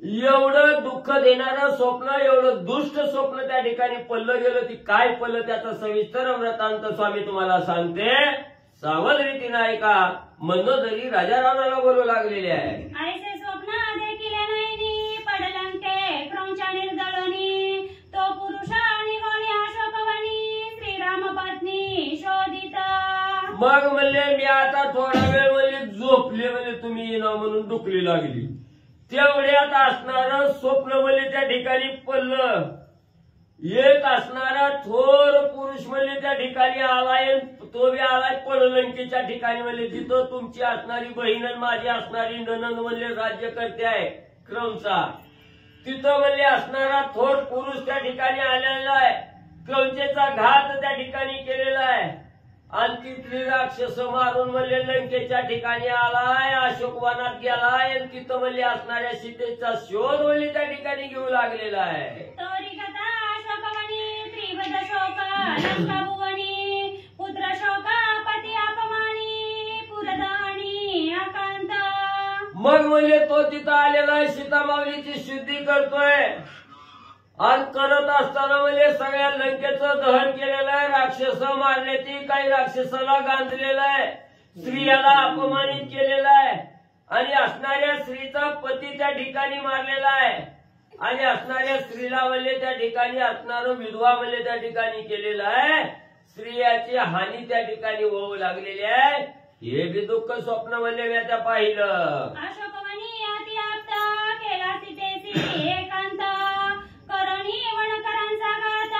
एवढं दुःख देणारं स्वप्न, एवढं दुष्ट स्वप्न त्या ठिकाणी पडलं गेलं. ती काय पडलं त्याचा सविस्तर वृत्तांत स्वामी तुम्हाला सांगते, सावध रीतीनं ऐका. मंदोदरी राजा रावणाला बोलू लागलेले आहे. ऐसे स्वप्न देखिले नैनी, पडलंके क्रौंचा निर्दळणी, तो पुरुष निघोनी अशोकवनी, श्रीराम पत्नी शोधिता. मग म्हणले मी आता थोडा वेळ म्हणजे झोपले, म्हणजे तुम्ही येणं म्हणून डुकली लागली. तेवढ्यात असणारं स्वप्न म्हणजे त्या ठिकाणी पडलं. एक असणारा थोर पुरुष म्हणजे त्या ठिकाणी आलाय, तो बी आलाय पडलंकीच्या ठिकाणी. म्हणजे जिथं तुमची असणारी बहीण आणि माझी असणारी ननंद म्हणजे राज्य करते आहे क्रमचा, तिथं म्हणजे असणारा थोर पुरुष त्या ठिकाणी आलेला आहे. क्रमचेचा घात त्या ठिकाणी केलेला आहे आणि तिथली राक्षस मारून म्हणजे लंकेच्या ठिकाणी आलाय, अशोकवनात गेलाय आणि तिथं म्हणजे असणाऱ्या सीतेचा शोध म्हणजे त्या ठिकाणी घेऊ लागलेला आहे. तोरी कथा अशोकवनी, त्रिभुज शोक लंकाभुवनी, पुत्र शोक पती अपमानी, पुरदणी आकांत. मग म्हणजे तो तिथं आलेला आहे, सीतामाऊलीची शुद्धी करतोय आणि करत असताना म्हणजे सगळ्या लंकेचं दहन केलेलं आहे, राक्षस मारले, ती काही राक्षसाला गांजलेलं आहे, स्त्रियाला अपमानित केलेलं आहे आणि असणाऱ्या स्त्रीचा पती त्या ठिकाणी मारलेला आहे आणि असणाऱ्या स्त्रीला म्हणजे त्या ठिकाणी असणारं विधवा म्हणजे त्या ठिकाणी केलेलं आहे. स्त्रियाची हानी त्या ठिकाणी होऊ लागलेली आहे. हे बी दुःख स्वप्न म्हणजे मी आता पाहिलं. अशोकवनी अति आप्त, केला सीतेसी एकांत, करोनी वणकरांचा घात,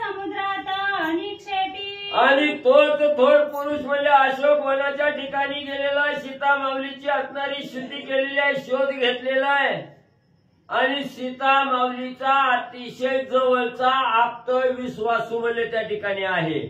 समुद्रात निक्षेपी. आणि तोच थोर पुरुष म्हणजे अशोक वनाच्या ठिकाणी गेलेला आहे, सीता माऊलीची असणारी शुद्धी केलेली आहे, शोध घेतलेला आहे आणि सीता माऊलीचा अतिशय जवळचा आप्त विश्वासू म्हणजे त्या ठिकाणी आहे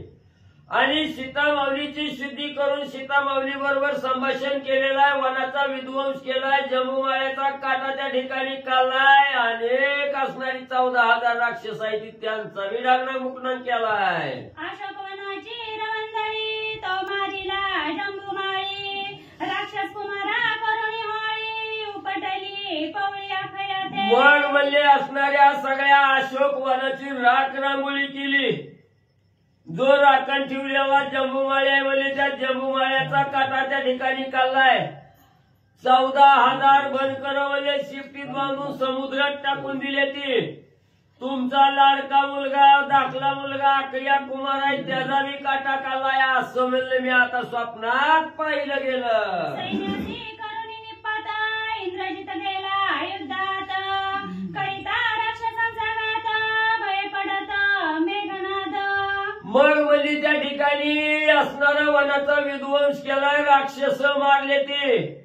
आणि सीता माऊलीची शुद्धी करून सीता माऊली बरोबर संभाषण केलेलं आहे, वनाचा विध्वंस केलाय, जम्बूमाळ्याचा काटा त्या ठिकाणी काढलाय, अनेक असणारी 14,000 राक्षस आहेत त्यांचा विडागणा मुक्लन केलाय. अशोकवनाची रवंदळी, तो मारिला जंबूमाळी, राक्षस कुमारा करुणी होळी, उपटली पवळी अखयाते. मग म्हणले असणाऱ्या सगळ्या अशोक वनाची राख रांगोळी केली. जो राखण ठेवलेला जंबूमाळी आहे म्हणजे त्या जंबूमाळ्याचा काटा त्या ठिकाणी काढलाय. 14,000 बनकर म्हणजे शिफ्टीत बांधून समुद्रात टाकून दिले. ती तुमचा लाडका मुलगा, दाखला मुलगा अकया कुमार आहे, त्याचा बी काटा काढलाय. असं म्हणलं मी आता स्वप्नात पाहिलं गेलं. सैन्याची करुणी निपात, इंद्रजित गेला युद्धात, करिता राक्षसांचा घात, भय पडत मेघनाद. मग म्हणजे त्या ठिकाणी असणारा वनाचा विध्वंस केलाय, राक्षस मारले ते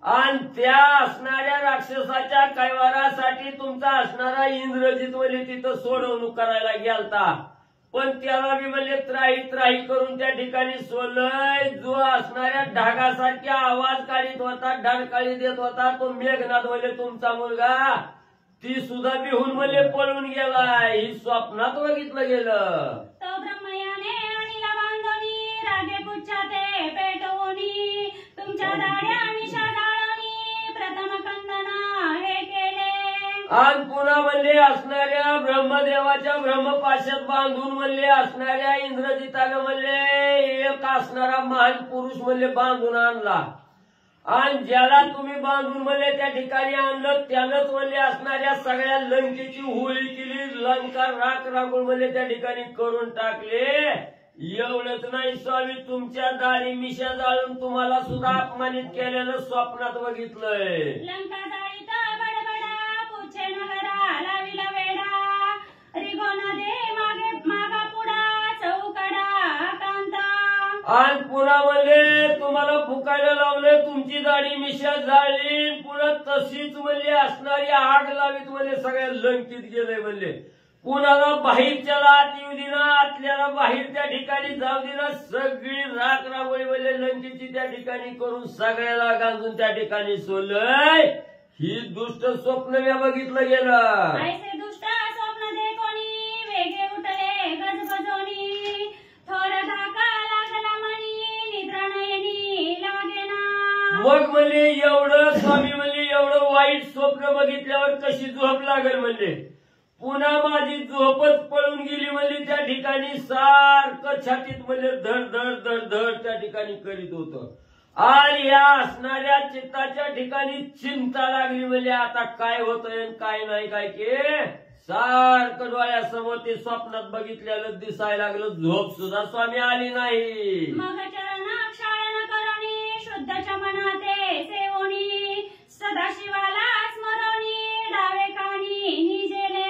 आणि त्या असणाऱ्या राक्षसाच्या कैवारासाठी तुमचा असणारा इंद्रजित म्हणजे तिथं सोडवणूक करायला गेलता, पण त्याला बी म्हणजे त्राही करून त्या ठिकाणी सोडलंय. जो असणाऱ्या ढगासारख्या आवाज काढीत होता, ढडकाळी देत होता, तो मेघनाथ म्हणजे तुमचा मुलगा, ती सुद्धा बिहून म्हणजे पळून गेलाय. ही स्वप्नात बघितलं गेलं. तो ब्रह्मयाने अनिला बांधोनी, रागे पुच्छाते पेटवूनी, तुमच्या दाड्या मिशा जाळवणी, प्रथम कंदना हे केले. आणि पुन्हा म्हणले असणाऱ्या ब्रह्मदेवाच्या ब्रह्मपाशात बांधून म्हणले असणाऱ्या इंद्रजितानं म्हणले एक असणारा महान पुरुष म्हणले बांधून आणला आणि ज्याला तुम्ही बांधून म्हणले त्या ठिकाणी आणलं त्यानंच म्हणले असणाऱ्या सगळ्या लंकेची होळी केली, लंका राख राखून म्हणले त्या ठिकाणी करून टाकले. एवढंच नाही स्वामी, तुमच्या दाढी मिशा जाळून तुम्हाला सुद्धा अपमानित केलेलं स्वप्नात बघितलंय. लंका जाळीत बडबडा पुच्छे नगरा लाविला वेडा रिगोन दे मागे मागा पुढा चौकडा कांता. आणि पुन्हा म्हणले तुम्हाला फुकायला लावले, तुमची दाढी मिशा जाळली, पुन्हा तशीच म्हणले असणारी आग लावीत म्हणले सगळ्या लंकेत गेले म्हणले. कुणाला बाहेरच्याला आत येऊ दिना, आतल्याला बाहेर त्या ठिकाणी जाऊ दिना, सगळी राख रांगोळी म्हणजे लंकेची त्या ठिकाणी करून सगळ्याला गांजून त्या ठिकाणी सोडलंय. ही दुष्ट स्वप्न मी बघितलं गेलं. ऐसे दुष्ट स्वप्न दे कोणी वेगे उठले गजबजोनी थोर धाका लागला मनी निद्रा नयनी लागेना. मग म्हणले एवढं स्वामी म्हणले एवढं वाईट स्वप्न बघितल्यावर कशी झोप लागेल म्हणले. पुन्हा माझी झोपच पळून गेली म्हणली. त्या ठिकाणी सारखं छातीत म्हणजे धड धड धड धड त्या ठिकाणी करीत होतं. आणि या असणाऱ्या चित्ताच्या ठिकाणी चिंता लागली म्हणजे आता काय होतंय काय नाही काय की सारखं डोळ्यासमोर ते स्वप्नात बघितलेलं दिसायला लागलं. झोप सुद्धा स्वामी आली नाही. मग चरण क्षाळन करोनी शुद्धच्या मनाते सेवोनी सदाशिवाला स्मरोनी डावे कानी निजेले.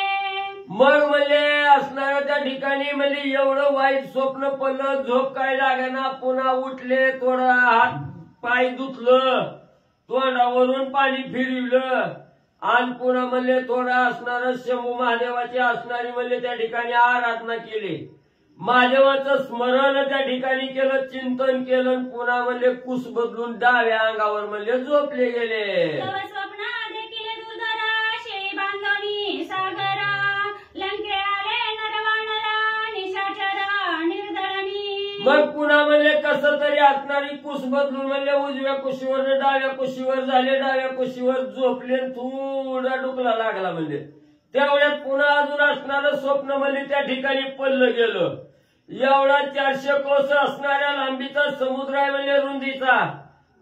मग म्हणले असणाऱ्या त्या ठिकाणी म्हणजे एवढं वाईट स्वप्न पडलं, झोप काय लागेना. पुन्हा उठले, थोडा हात पाय धुतलं, तोंडावरून पाणी फिरवलं आणि पुन्हा म्हणले थोडा असणार शंभू महादेवाची असणारी म्हणले त्या ठिकाणी आराधना केली. महादेवाचं स्मरण त्या ठिकाणी केलं, चिंतन केलं. पुन्हा म्हणले कुस बदलून डाव्या अंगावर म्हणले झोपले गेले. स्वप्न देखील दुधरा शेळी बांधणी सागरा लंके आले नरवानरा निशाचरा निर्दळणी. मग पुन्हा म्हणले कसं तरी असणारी कुस बदलून म्हणले उजव्या कुशीवर डाव्या कुशीवर झाले, डाव्या कुशीवर झोपले, थोडा डुकला लागला म्हणले. तेवढ्यात पुन्हा अजून असणारं स्वप्न म्हणले त्या ठिकाणी पडलं गेलं. एवढा 400 कोस असणाऱ्या लांबीचा समुद्र आहे म्हणजे रुंदीचा,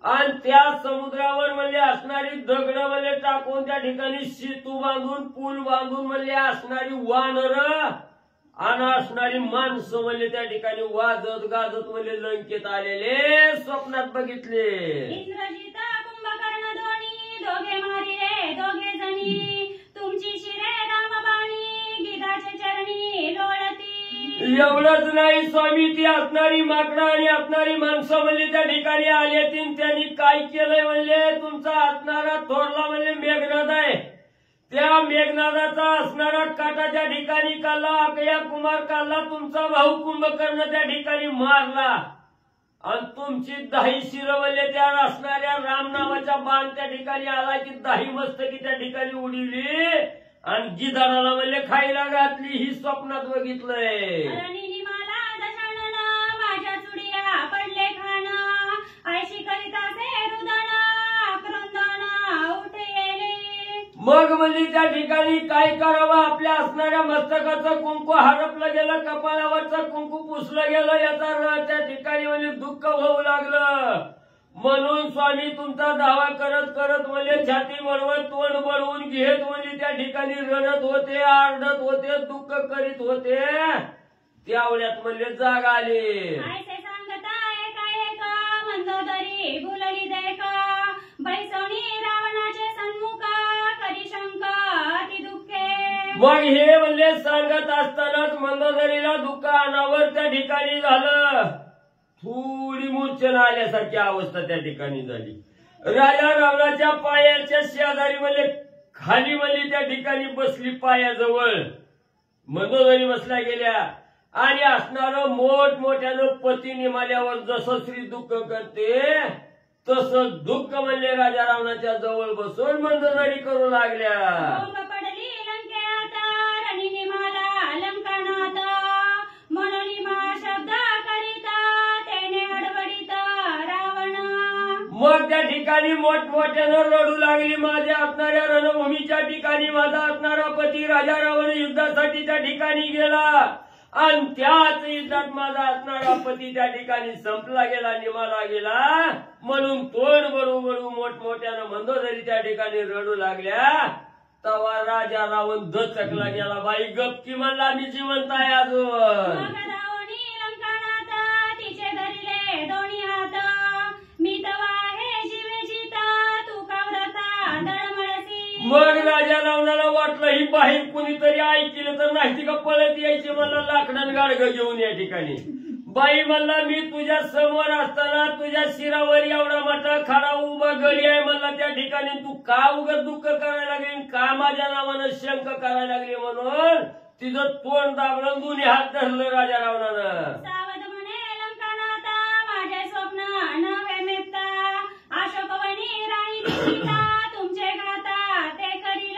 आणि त्या समुद्रावर म्हणजे असणारी दगड म्हणजे टाकून त्या ठिकाणी सेतू बांधून पूल बांधून म्हणजे असणारी वानरं आणि असणारी माणसं म्हणजे त्या ठिकाणी वाजत गाजत म्हणजे लंकेत आलेले स्वप्नात बघितले. इंद्रजित कुंभकर्ण दोघे मारिले दोघे जणी तुमची शिरे रामबाणी गीताचे चरणी लोळती. एवढंच नाही स्वामी, ती असणारी माकडं आणि असणारी माणसं म्हणजे त्या ठिकाणी आले. त्यांनी काय केलंय म्हणले तुमचा असणारा थोरला म्हणजे मेघनाद आहे, त्या मेघनादाचा असणारा काटाच्या ठिकाणी काढला, अकया कुमार काढला, तुमचा भाऊ कुंभकर्ण त्या ठिकाणी मारला आणि तुमची 10 शिरं म्हणजे त्या असणाऱ्या राम नावाच्या बाण त्या ठिकाणी आला की 10 मस्तकी त्या ठिकाणी उडवली आणि गिधाडाला म्हणजे खायला घातली. ही स्वप्नात बघितलंय. माझ्या चुडिया पडले खाना आयशी करिता से रुदन आक्रंदन उठेले. मग म्हणजे त्या ठिकाणी काय करावं, आपल्या असणाऱ्या मस्तकाचं कुंकू हरपलं गेलं, कपाळावरचं कुंकू पुसलं गेलं, याचा त्या ठिकाणी म्हणजे दुःख होऊ लागलं. म्हणून स्वामी तुमचा दावा करत करत म्हणजे छाती बळवत तोंड बळवून घेत म्हणजे त्या ठिकाणी रडत होते, आरडत होते, दुःख करीत होते. त्यावेळ्यात म्हणजे जाग आली. ऐसे सांगताय काय का मंदोदरी भुलली दे का बैसोनी रावणाचे सन्मुखा करी शंका अति दुःखे. मग हे म्हणले सांगत असतानाच मंदोदरीला दुःख अनावर त्या ठिकाणी झालं. थोडी मूर्छना आल्यासारखी अवस्था त्या ठिकाणी झाली. राजा रावणाच्या पायाच्या शेजारी म्हणजे खाली म्हणजे त्या ठिकाणी बसली पायाजवळ. मंदोदरी बसल्या गेल्या आणि असणारं मोठमोठ्यानं पती निमाल्यावर जसं श्री दुःख करते तसं दुःख म्हणजे राजा रावणाच्या जवळ बसून मंदोदरी करू लागल्या. पडली लंकेत रणी निमाला लंकनात मनोनी मा शब्द करिता तेने हडबडीत रावण. मग त्या ठिकाणी मोठमोठ्यानं रडू लागली. माझ्या असणाऱ्या रणभूमीच्या ठिकाणी माझा असणारा पती राजा रावण युद्धासाठी त्या ठिकाणी गेला आणि त्याच युद्धात माझा असणारा पती त्या ठिकाणी संपला गेला, निमाला गेला. म्हणून तोंड बडू बडू मोठमोठ्यानं मंदोदरी त्या ठिकाणी रडू लागल्या. तवा राजा रावण दचकला गेला. बाई गपकी म्हणला मी जिवंत आहे अजून. तिचे धरिले दोन्ही हात, मी तवा आहे जीवे जिता, तू कावरता दळमळसी. मग राजा रावणाला वाटलं ही बाहेर कुणीतरी ऐकलं तर नाही का पळत यायची. मला लाकडान गाडगं घेऊन या ठिकाणी. बाई म्हणला मी तुझ्या समोर असताना तुझ्या शिरावर एवढा मोठा खडा उभा गडी आहे म्हणला, त्या ठिकाणी तू का उगाच दुःख करायला लागली, का माझ्या नावानं शंक करायला लागली. म्हणून तिचं तोंड दाबलं, दोन्ही हात धरलं राजा रावणानं. सावध म्हणे लंकानाथा, माझे स्वप्न नव्हे मेत्ता, अशोकवनी राहिली सीता, तुमचे गाता ते करील.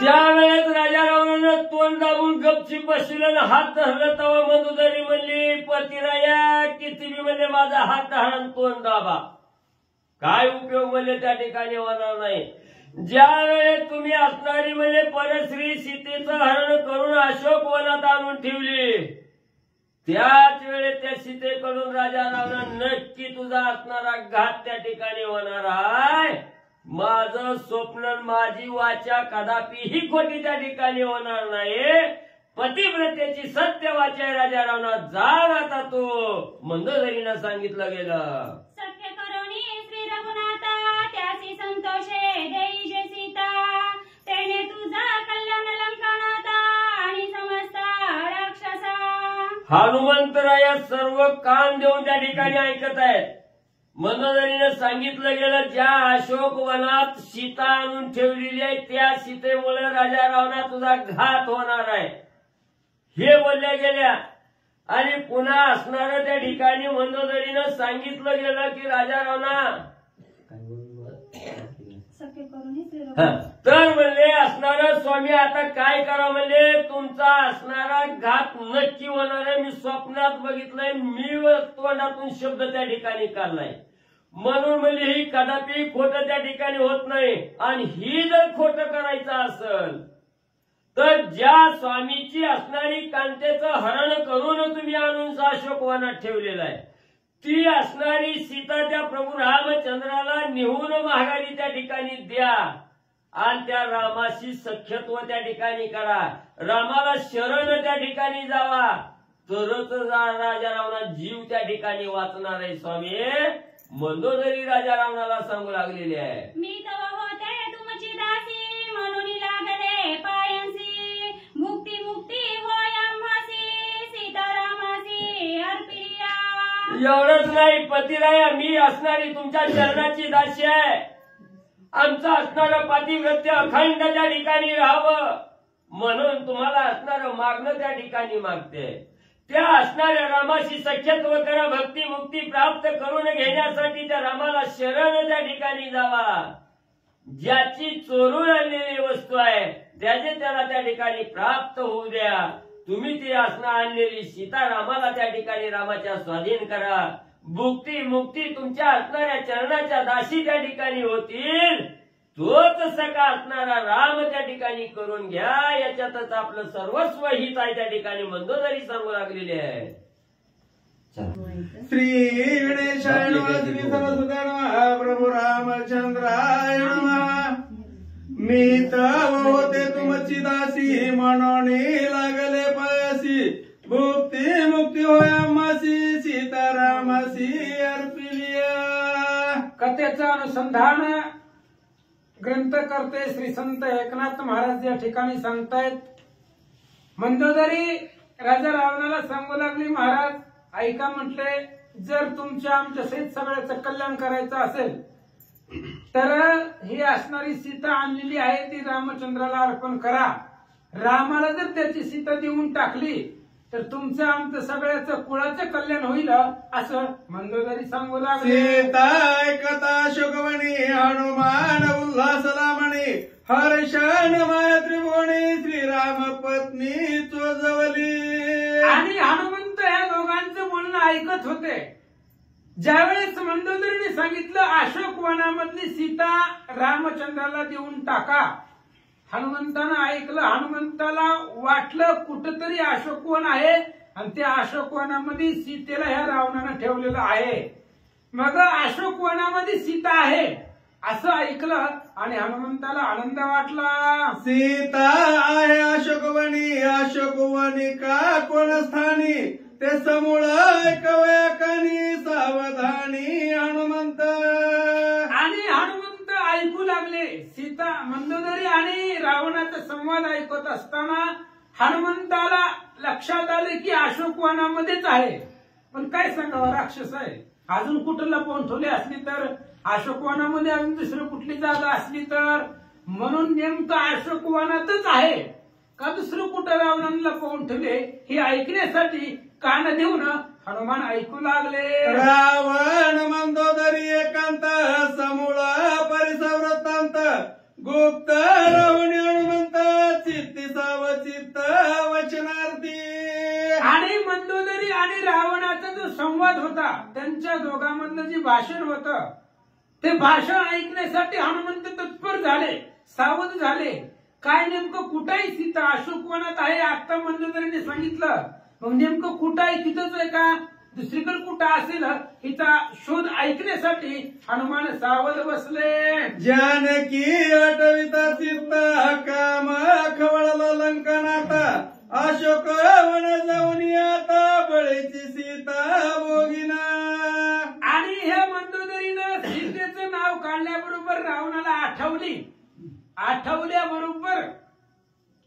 ज्या वेळेस राजा रावणानं तोंड दाबून गपची बसलं, हात धरलं, तेव्हा मंदोदरी म्हणली पतिराया किती बी म्हणजे माझा हात धरा तोंड दाबा, काय उपयोग म्हणजे त्या ठिकाणी होणार नाही. ज्या वेळेस तुम्ही असणारी म्हणजे परश्री सीतेचं हरण करून अशोक वनात आणून ठेवली, त्याच वेळेस त्या सीतेकडून राजा रावण नक्की तुझा असणारा घात त्या ठिकाणी होणार आहे. माझं स्वप्न माझी वाचा कदापिही खोटी त्या ठिकाणी होणार नाही. पतिव्रतेची सत्य वाचा आहे राजा रावणा, जाण आता तो मंदोदरीनं सांगितलं गेलं. सत्य करुणी श्री रघुनाथा, त्यासी संतोषे देई जे सीता, त्याने तुझा कल्याण लंकानाथा आणि समस्त राक्षसा. हनुमंतराया सर्व कान देऊन त्या ठिकाणी ऐकत आहेत. मंदोदरीनं सांगितलं गेलं ज्या अशोक वनात सीता आणून ठेवलेली आहे त्या सीतेमुळे राजा रावणा तुझा घात होणार आहे हे बोलल्या गेल्या. आणि पुन्हा असणारं त्या ठिकाणी मंदोदरीनं सांगितलं गेलं की राजा रावणा सत्य करुणी श्री तर म्हणले असणारं स्वामी आता काय करा म्हणले, तुमचा असणारा घात नक्की होणार आहे. मी स्वप्नात बघितलंय, मी तोंडातून शब्द त्या ठिकाणी काढलाय. म्हणून म्हणजे ही कदापि खोटं त्या ठिकाणी होत नाही. आणि ही जर खोटं करायचं असेल तर ज्या स्वामीची असणारी कांतेचं हरण करून तुम्ही आणून अशोक वनात ठेवलेलं आहे, ती असणारी सीता त्या प्रभू रामचंद्राला निहून महागारी त्या ठिकाणी द्या आणि त्या रामाशी सख्यत्व त्या ठिकाणी करा. रामाला शरण त्या ठिकाणी जावा, तरच राजा रावणा जीव त्या ठिकाणी वाचणार आहे. स्वामी मंदोदरी राजा रावणाला सांगू लागलेली आहे. मी तव होते तुमची दासी, म्हणून लागले पायांसी, मुक्ती मुक्ती होय आम्हासी, सीतारामासी अर्पिया. एवढंच नाही पतिराया, मी असणारी तुमच्या चरणाची दासी आहे. आमचं असणारं पतिव्रत्य अखंड त्या ठिकाणी राहावं म्हणून तुम्हाला असणारं मागणं त्या ठिकाणी मागते. त्या असणाऱ्या रामाशी सख्यत्व करा, भक्ती मुक्ती प्राप्त करून घेण्यासाठी त्या रामाला शरण त्या ठिकाणी जावा. ज्याची चोरून आणलेली वस्तू आहे त्याचे त्याला त्या ठिकाणी प्राप्त होऊ द्या. तुम्ही ती असणं आणलेली सीता रामाला त्या ठिकाणी रामाच्या स्वाधीन करा. भुक्ती मुक्ती तुमच्या असणाऱ्या चरणाच्या दासी त्या ठिकाणी होतील. तोच सका असणारा राम त्या ठिकाणी करून घ्या. याच्यातच आपलं सर्वस्व हित आहे त्या ठिकाणी मंदोदरी सांगू लागलेली आहे. श्री गणेशाय नमः, श्री सरस्वती नमः, प्रभू रामचंद्राय नमः. मी तव होते तुमची दासी, म्हणून लागले पायासी, भुक्ती मुक्ती होय आम्हासी, सीतारामासी अर्पिलिया. कथेचं अनुसंधान ग्रंथकर्ते श्री संत एकनाथ महाराज या ठिकाणी सांगतायत. मंदोदरी राजा रावणाला सांगू लागली, महाराज ऐका म्हटले, जर तुमच्या आमच्या सहित सगळ्याचं कल्याण करायचं असेल तर ही असणारी सीता आणलेली आहे ती रामचंद्राला अर्पण करा. रामाला जर त्याची सीता देऊन टाकली तर तुमचं आमचं सगळ्याचं कुळाचं कल्याण होईल असं मंदोदरी सांगू लागले. सीता ऐकता शोकवणी, हनुमान उल्हासला म्हणे, हर्षान माय त्रिभुवनी, श्रीराम पत्नी चोजवली. आणि हनुमंत या दोघांचं बोलणं ऐकत होते. ज्यावेळेस मंदोदरीने सांगितलं अशोक वनामधली सीता रामचंद्राला देऊन टाका, हनुमंतानं ऐकलं. हनुमंताला वाटलं कुठंतरी अशोकवन आहे आणि त्या अशोकवनामध्ये सीतेला ह्या रावणानं ठेवलेलं आहे. मग अशोकवनामध्ये सीता आहे असं ऐकलं आणि हनुमंताला आनंद वाटला. सीता आहे अशोकवनी, अशोकवनी का कोण स्थानी, ते समूळ ऐकवया कानी सावधानी हनुमंत. आणि हनुमंत ऐकू लागले. सीता मंदोदरी आणि रावणाचा संवाद ऐकत असताना हनुमंताला लक्षात आले की अशोकवनामध्येच आहे. पण काय सांगावं, राक्षस आहे. अजून कुठं लपवून ठेवले असली तर, अशोकवनामध्ये अजून दुसरं कुठली जागा असली तर, म्हणून नेमकं अशोकवनातच आहे का दुसरं कुठं रावणानं लपवून ठेवले हे ऐकण्यासाठी कान देऊन हनुमान ऐकू लागले. रावण मंदोदरी एकांत समूळ परिसवृत्तांत, गुप्त रावणी हनुमंत चित्ती सावचित्त वचनार्थी. आणि मंदोदरी आणि रावणाचा जो संवाद होता, त्यांच्या दोघांमधलं जे भाषण होतं, ते भाषण ऐकण्यासाठी हनुमंत तत्पर झाले, सावध झाले. काय नेमकं कुठंही सीता अशोकवनात आहे आता मंदोदरीने सांगितलं. मग नेमकं कुठं आहे, तिथंच आहे का दुसरीकडे कुठं असेल हिचा शोध ऐकण्यासाठी हनुमान सावध बसले. जानकी अटविता चित्त काम खवळला लंकनात, अशोक वन जाऊन आता बळीची सीता भोगिना. आणि ह्या मंदोदरीनं सीतेचं नाव काढल्याबरोबर रावणाला आठवल्याबरोबर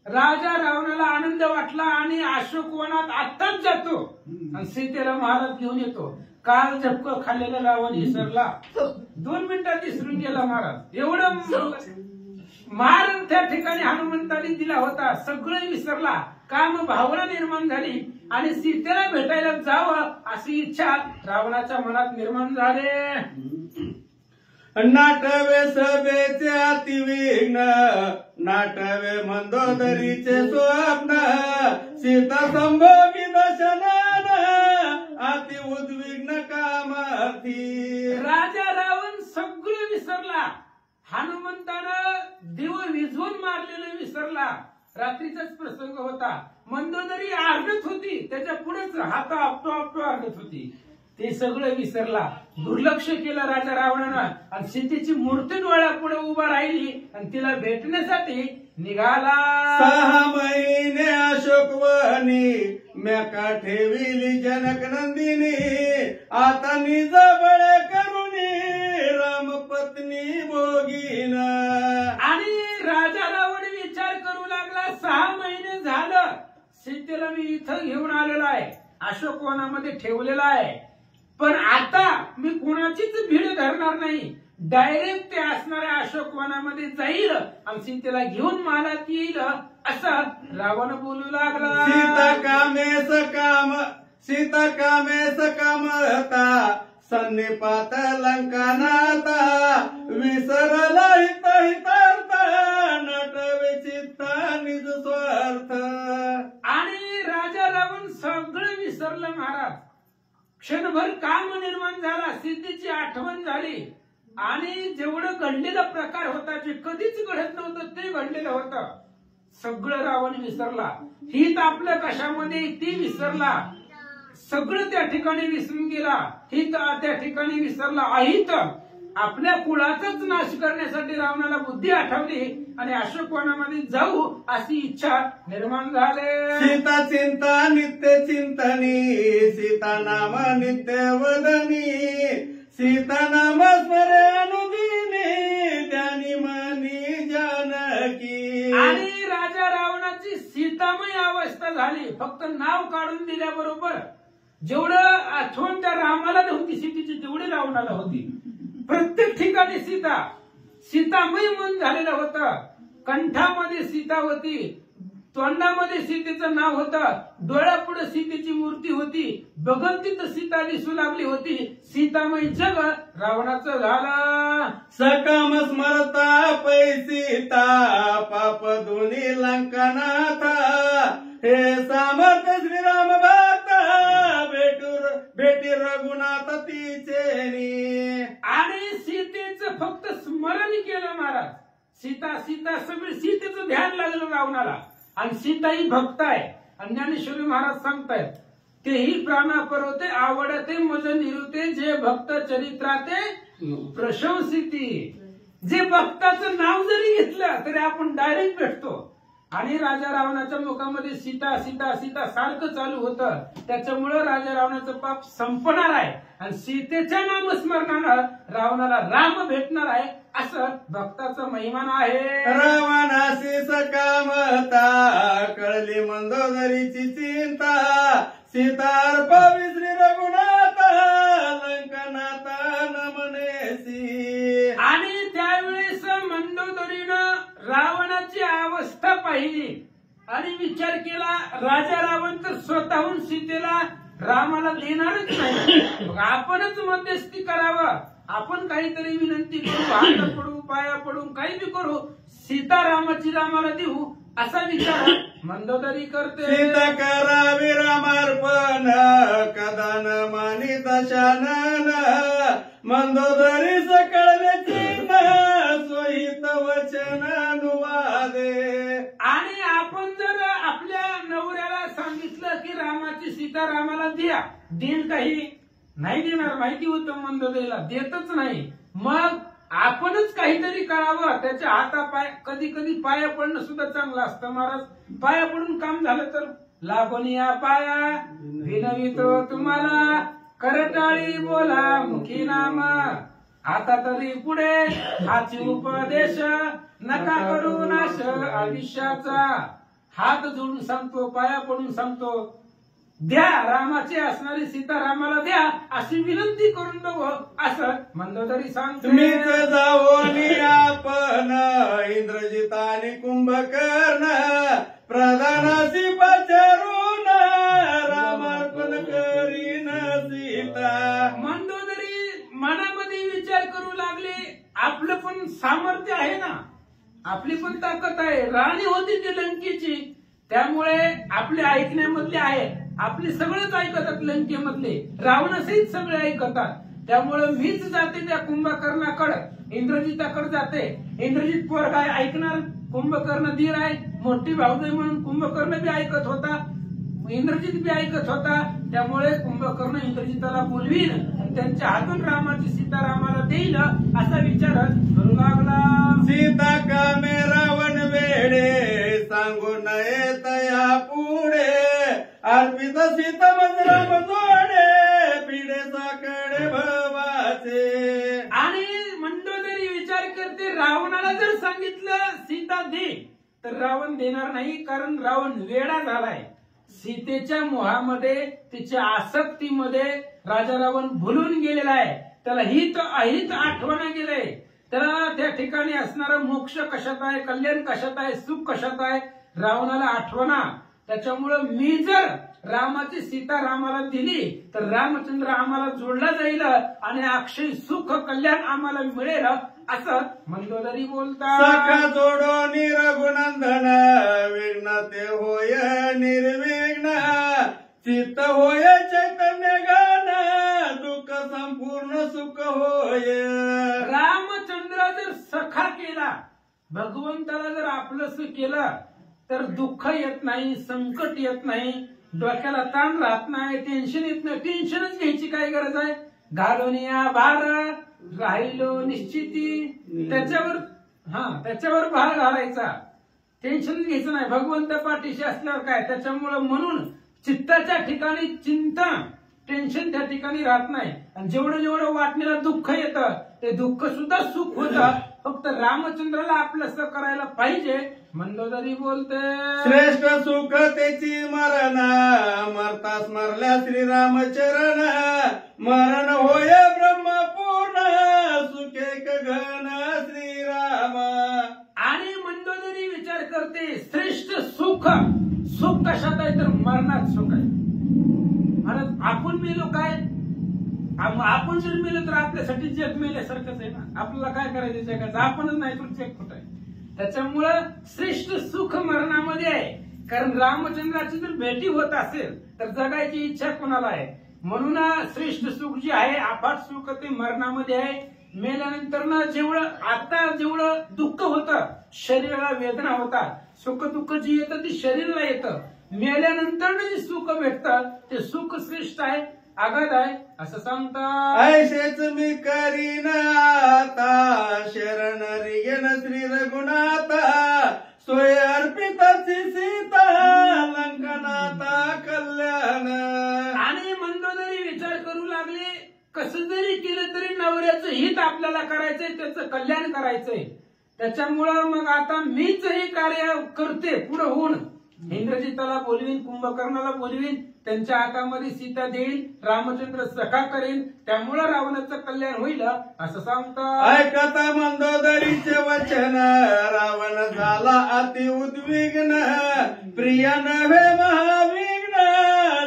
राजा रावणाला आनंद वाटला आणि अशोकवनात आत्ताच जातो आणि सीतेला महाराज घेऊन येतो. काल झपकं खाल्लेला रावण विसरला, 2 मिनिटात विसरून गेला महाराज. एवढं महाराज त्या ठिकाणी हनुमंताने दिला होता, सगळं विसरला. काम भावना निर्माण झाली आणि सीतेला भेटायला जावं अशी इच्छा रावणाच्या मनात निर्माण झाली. नाटवे सभेचे अतिविघ्न, नाटवे मंदोदरीचे स्वप्न, सीता संभोगी दशनान अति उद्विग्न कामार्थी. राजा रावण सगळं विसरला. हनुमंतानं दिव विझवून मारलेलं विसरला. रात्रीचाच प्रसंग होता. मंदोदरी आरडत होती, त्याच्या पुढेच हाता आपटो आरडत होती. ते सगळं विसरला, दुर्लक्ष केलं राजा रावणानं आणि सीतेची मूर्ती डोळ्यापुढे उभा राहिली आणि तिला भेटण्यासाठी निघाला. 6 महिने अशोकवनी म्याका ठेविली जनक नंदिनी, आता निज बळे करुणी रामपत्नी भोगीन. आणि राजा रावण विचार करू लागला, 6 महिने झालं सीतेला मी इथं घेऊन आलेला आहे, अशोकवनामध्ये ठेवलेला आहे. पण आता मी कोणाचीच भीड धरणार नाही, डायरेक्ट ते असणाऱ्या अशोकवनामध्ये जाईल आणि सीतेला घेऊन मला येईल असं रावण बोलू लागला. सीता कामेस कामता, सन्निपात लंकानाता, विसरला हितार्थ, नटवे चित्ता निज स्वार्थ. आणि राजा रावण सगळं विसरलं महाराज. क्षणभर काम निर्माण झाला, सीतेची आठवण झाली आणि जेवढं घडलेला प्रकार होता, जे कधीच घडत नव्हतं ते घडलेलं होतं. सगळं रावण विसरला. हित आपल्या कशामध्ये ती विसरला. सगळं त्या ठिकाणी विसरून गेला. हित त्या ठिकाणी विसरला. अहित आपल्या कुळाचाच नाश करण्यासाठी रावणाला बुद्धी आठवली आणि अशोकवनामध्ये जाऊ अशी इच्छा निर्माण झाली. सीता चिंता नित्य चिंतनी, सीता नाम नित्य वदनी, सीता नाम स्मरे अनुदिनी, ध्यानी मनी जानकी. आणि राजा रावणाची सीतामय अवस्था झाली. फक्त नाव काढून दिल्याबरोबर जेवढं आठवण त्या रामाला नव्हती सीतेची, जेवढी रावणाला होती. प्रत्येक ठिकाणी सीतामय मन झालेलं होतं. कंठामध्ये सीता होती, तोंडामध्ये सीतेचं नाव होतं, डोळ्यापुढे सीतेची मूर्ती होती, बघत तिथं सीता दिसू लागली होती. सीतामय जग रावणाचं झालं. सकाम स्मरता पै सीता, पाप दोन्ही लंकनाथा, हे सामर्थ श्रीराम भक्त, भेटी रघुनाथ तिचे. आणि सीतेचं फक्त स्मरण केलं महाराज. सीता सगळी सीतेचं ध्यान लागलं रावणाला. आणि सीता ही भक्त आहे. आणि ज्ञानेश्वरी महाराज सांगतायत, तेही प्राणापर होते आवडते मज निरुते जे भक्त चरित्राते प्रशंसिती. जे भक्ताचं नाव जरी घेतलं तरी आपण डायरेक्ट भेटतो. आणि राजा रावणाच्या मुखामध्ये सीता सीता सीता सारखं चालू होतं. त्याच्यामुळं राजा रावणाचं पाप संपणार आहे आणि सीतेच्या नामस्मरणानं रावणाला राम भेटणार आहे असं भक्ताचा महिमान आहे. रावणाशी सकामता कळली मंदोदरीची चिंता सीतार्प विश्री रघुनाथा लंकनाथा नमनेसी. आणि त्यावेळेस मंदोदरीनं रावणाची अवस्था पाहिली आणि विचार केला राजा रावण तर स्वतःहून सीतेला रामाला देणारच नाही, मग आपणच मध्यस्थी करावं. आपण काहीतरी विनंती करू, हात पडू पाया पडून काही बी करू, सीता रामाची रामाला देऊ असा विचार मंदोदरी करते. सीता करावी रामार्पण कदान मानित शानन मंदोदरी सकळले चिन्ह सोहित वचन अनुवादे. आणि आपण जर आपल्या नवऱ्याला सांगितलं की रामाची सीता रामाला द्या, देईल काही नाही देणार माहिती होतं मंदोदरीला, देतच नाही. मग आपणच काहीतरी करावं. त्याच्या हातापाय कधी कधी पाया पडणं सुद्धा चांगलं असतं महाराज. पाया पडून काम झालं तर लागून या पाया विनवितो तुम्हाला करटाळी बोला मुखी नाम. आता तरी पुढे हाची उपदेश नका करू नाश आयुष्याचा. हात जोडून सांगतो, पाया पडून सांगतो, द्या रामाची असणारी सीता रामाला द्या अशी विनंती करून बघू असं मंदोदरी सांगतो. मीच जाऊनी आपण इंद्रजित आणि कुंभकर्ण प्रधानाशी पचारून रामार्पण करीन सीता. मंदोदरी मनामध्ये विचार करू लागले आपलं पण सामर्थ्य आहे ना, आपली पण ताकद आहे. राणी होती ती लंकेची, त्यामुळे आपले ऐकण्यामधले आहे. आपले सगळंच ऐकतात लंकेमधले, रावणासहित सगळे ऐकतात. त्यामुळे मीच जाते त्या कुंभकर्णाकडे, इंद्रजिताकडे जाते. इंद्रजित पोरगा ऐकणार, कुंभकर्ण धीर आहे, मोठी भाऊजाई म्हणून कुंभकर्ण बी ऐकत होता, इंद्रजित बी ऐकत होता. त्यामुळे कुंभकर्ण इंद्रजिताला बोलवीन, त्यांच्या हातून रामाची सीता रामाला देईल असा विचार करू लागला. सीता कामे रावण वेडे सांगू नये तया पुढे अर्पित सीता मंदिराम जोडे पिढे साकडे भवाचे. आणि मंडोदरी विचार करते रावणाला जर सांगितलं सीता दे तर रावण देणार नाही, कारण रावण वेडा झालाय. सीतेच्या मोहामध्ये तिच्या आसक्तीमध्ये राजा रावण भुलून गेलेला आहे. त्याला हित अहित आठवण गेलंय. त्याला त्या ठिकाणी असणारं मोक्ष कशात आहे, कल्याण कशात आहे, सुख कशात आहे रावणाला आठवणा. त्याच्यामुळं मी जर रामाची सीता रामाला दिली तर रामचंद्र आम्हाला जोडला जाईल आणि अक्षय सुख कल्याण आम्हाला मिळेल असं मंदोदरी बोलतात. सखा जोडो रघुनंदन विघ्न ते होय निर्विघ्न चित्त होय चैतन्य गान दुःख संपूर्ण सुख होय. रामचंद्र जर सखा केला, भगवंताला जर आपलंस केलं तर दुःख येत नाही, संकट येत नाही, डोक्याला ताण राहत नाही, टेन्शन येत नाही. टेन्शनच घ्यायची काय गरज आहे. घालून या भार राहिलो निश्चिती, त्याच्यावर भार घालायचा, टेन्शनच घ्यायचं नाही. भगवंत पाठीशी असल्यावर काय. त्याच्यामुळं म्हणून चित्ताच्या ठिकाणी चिंता टेन्शन त्या ठिकाणी राहत नाही. आणि जेवढं जेवढं वाटण्याला दुःख येतं ते दुःख सुद्धा सुख होतं. फक्त रामचंद्राला आपलंसं करायला पाहिजे. मंदोदरी बोलते श्रेष्ठ सुख त्याची मरण मरता स्मरल्या श्रीरामचरण मरण होय ब्रह्मपूर्ण सुखेक घन श्रीराम. आणि मंदोदरी विचार करते श्रेष्ठ सुख कशात आहे तर मरणात सुख आहे. महाराज आपण मेलो काय, आपण जर मेलो तर आपल्यासाठी जग मेल्यासारखंच आहे ना. आपल्याला काय करायचं जगाचं, आपणच नाही तर जग कुठं आहे. त्याच्यामुळं श्रेष्ठ सुख मरणामध्ये आहे. कारण रामचंद्राची जर भेटी होत असेल तर जगायची इच्छा कोणाला आहे. म्हणून श्रेष्ठ सुख जे आहे अफाट सुख ते मरणामध्ये आहे. मेल्यानंतर ना जेवढं दुःख होतं, शरीराला वेदना होतात, सुख दुःख जे येतं ते शरीराला येतं. मेल्यानंतर जे सुख भेटतं ते सुख श्रेष्ठ आहे, आगाध आहे असं सांगतात. ऐसेच मी करीन आता शरण रिगेन श्री रघुनाथा सोय अर्पिताची सीता लंकनाथा कल्याण. आणि मंदोदरी विचार करू लागले, कसं जरी केलं तरी नवऱ्याचं हित आपल्याला करायचंय, त्याचं कल्याण करायचंय. त्याच्यामुळं मग आता मीच हे कार्य करते पुढे होऊन. इंद्रजिताला बोलवीन, कुंभकर्णाला बोलवीन, त्यांच्या हातामध्ये सीता देईल, रामचंद्र सखा करेन, त्यामुळं रावणाचं कल्याण होईल असं सांगतात. ऐकता मंदोदरीचे वचन रावण झाला अति उद्विग्न प्रिय नव्हे महाविघ्न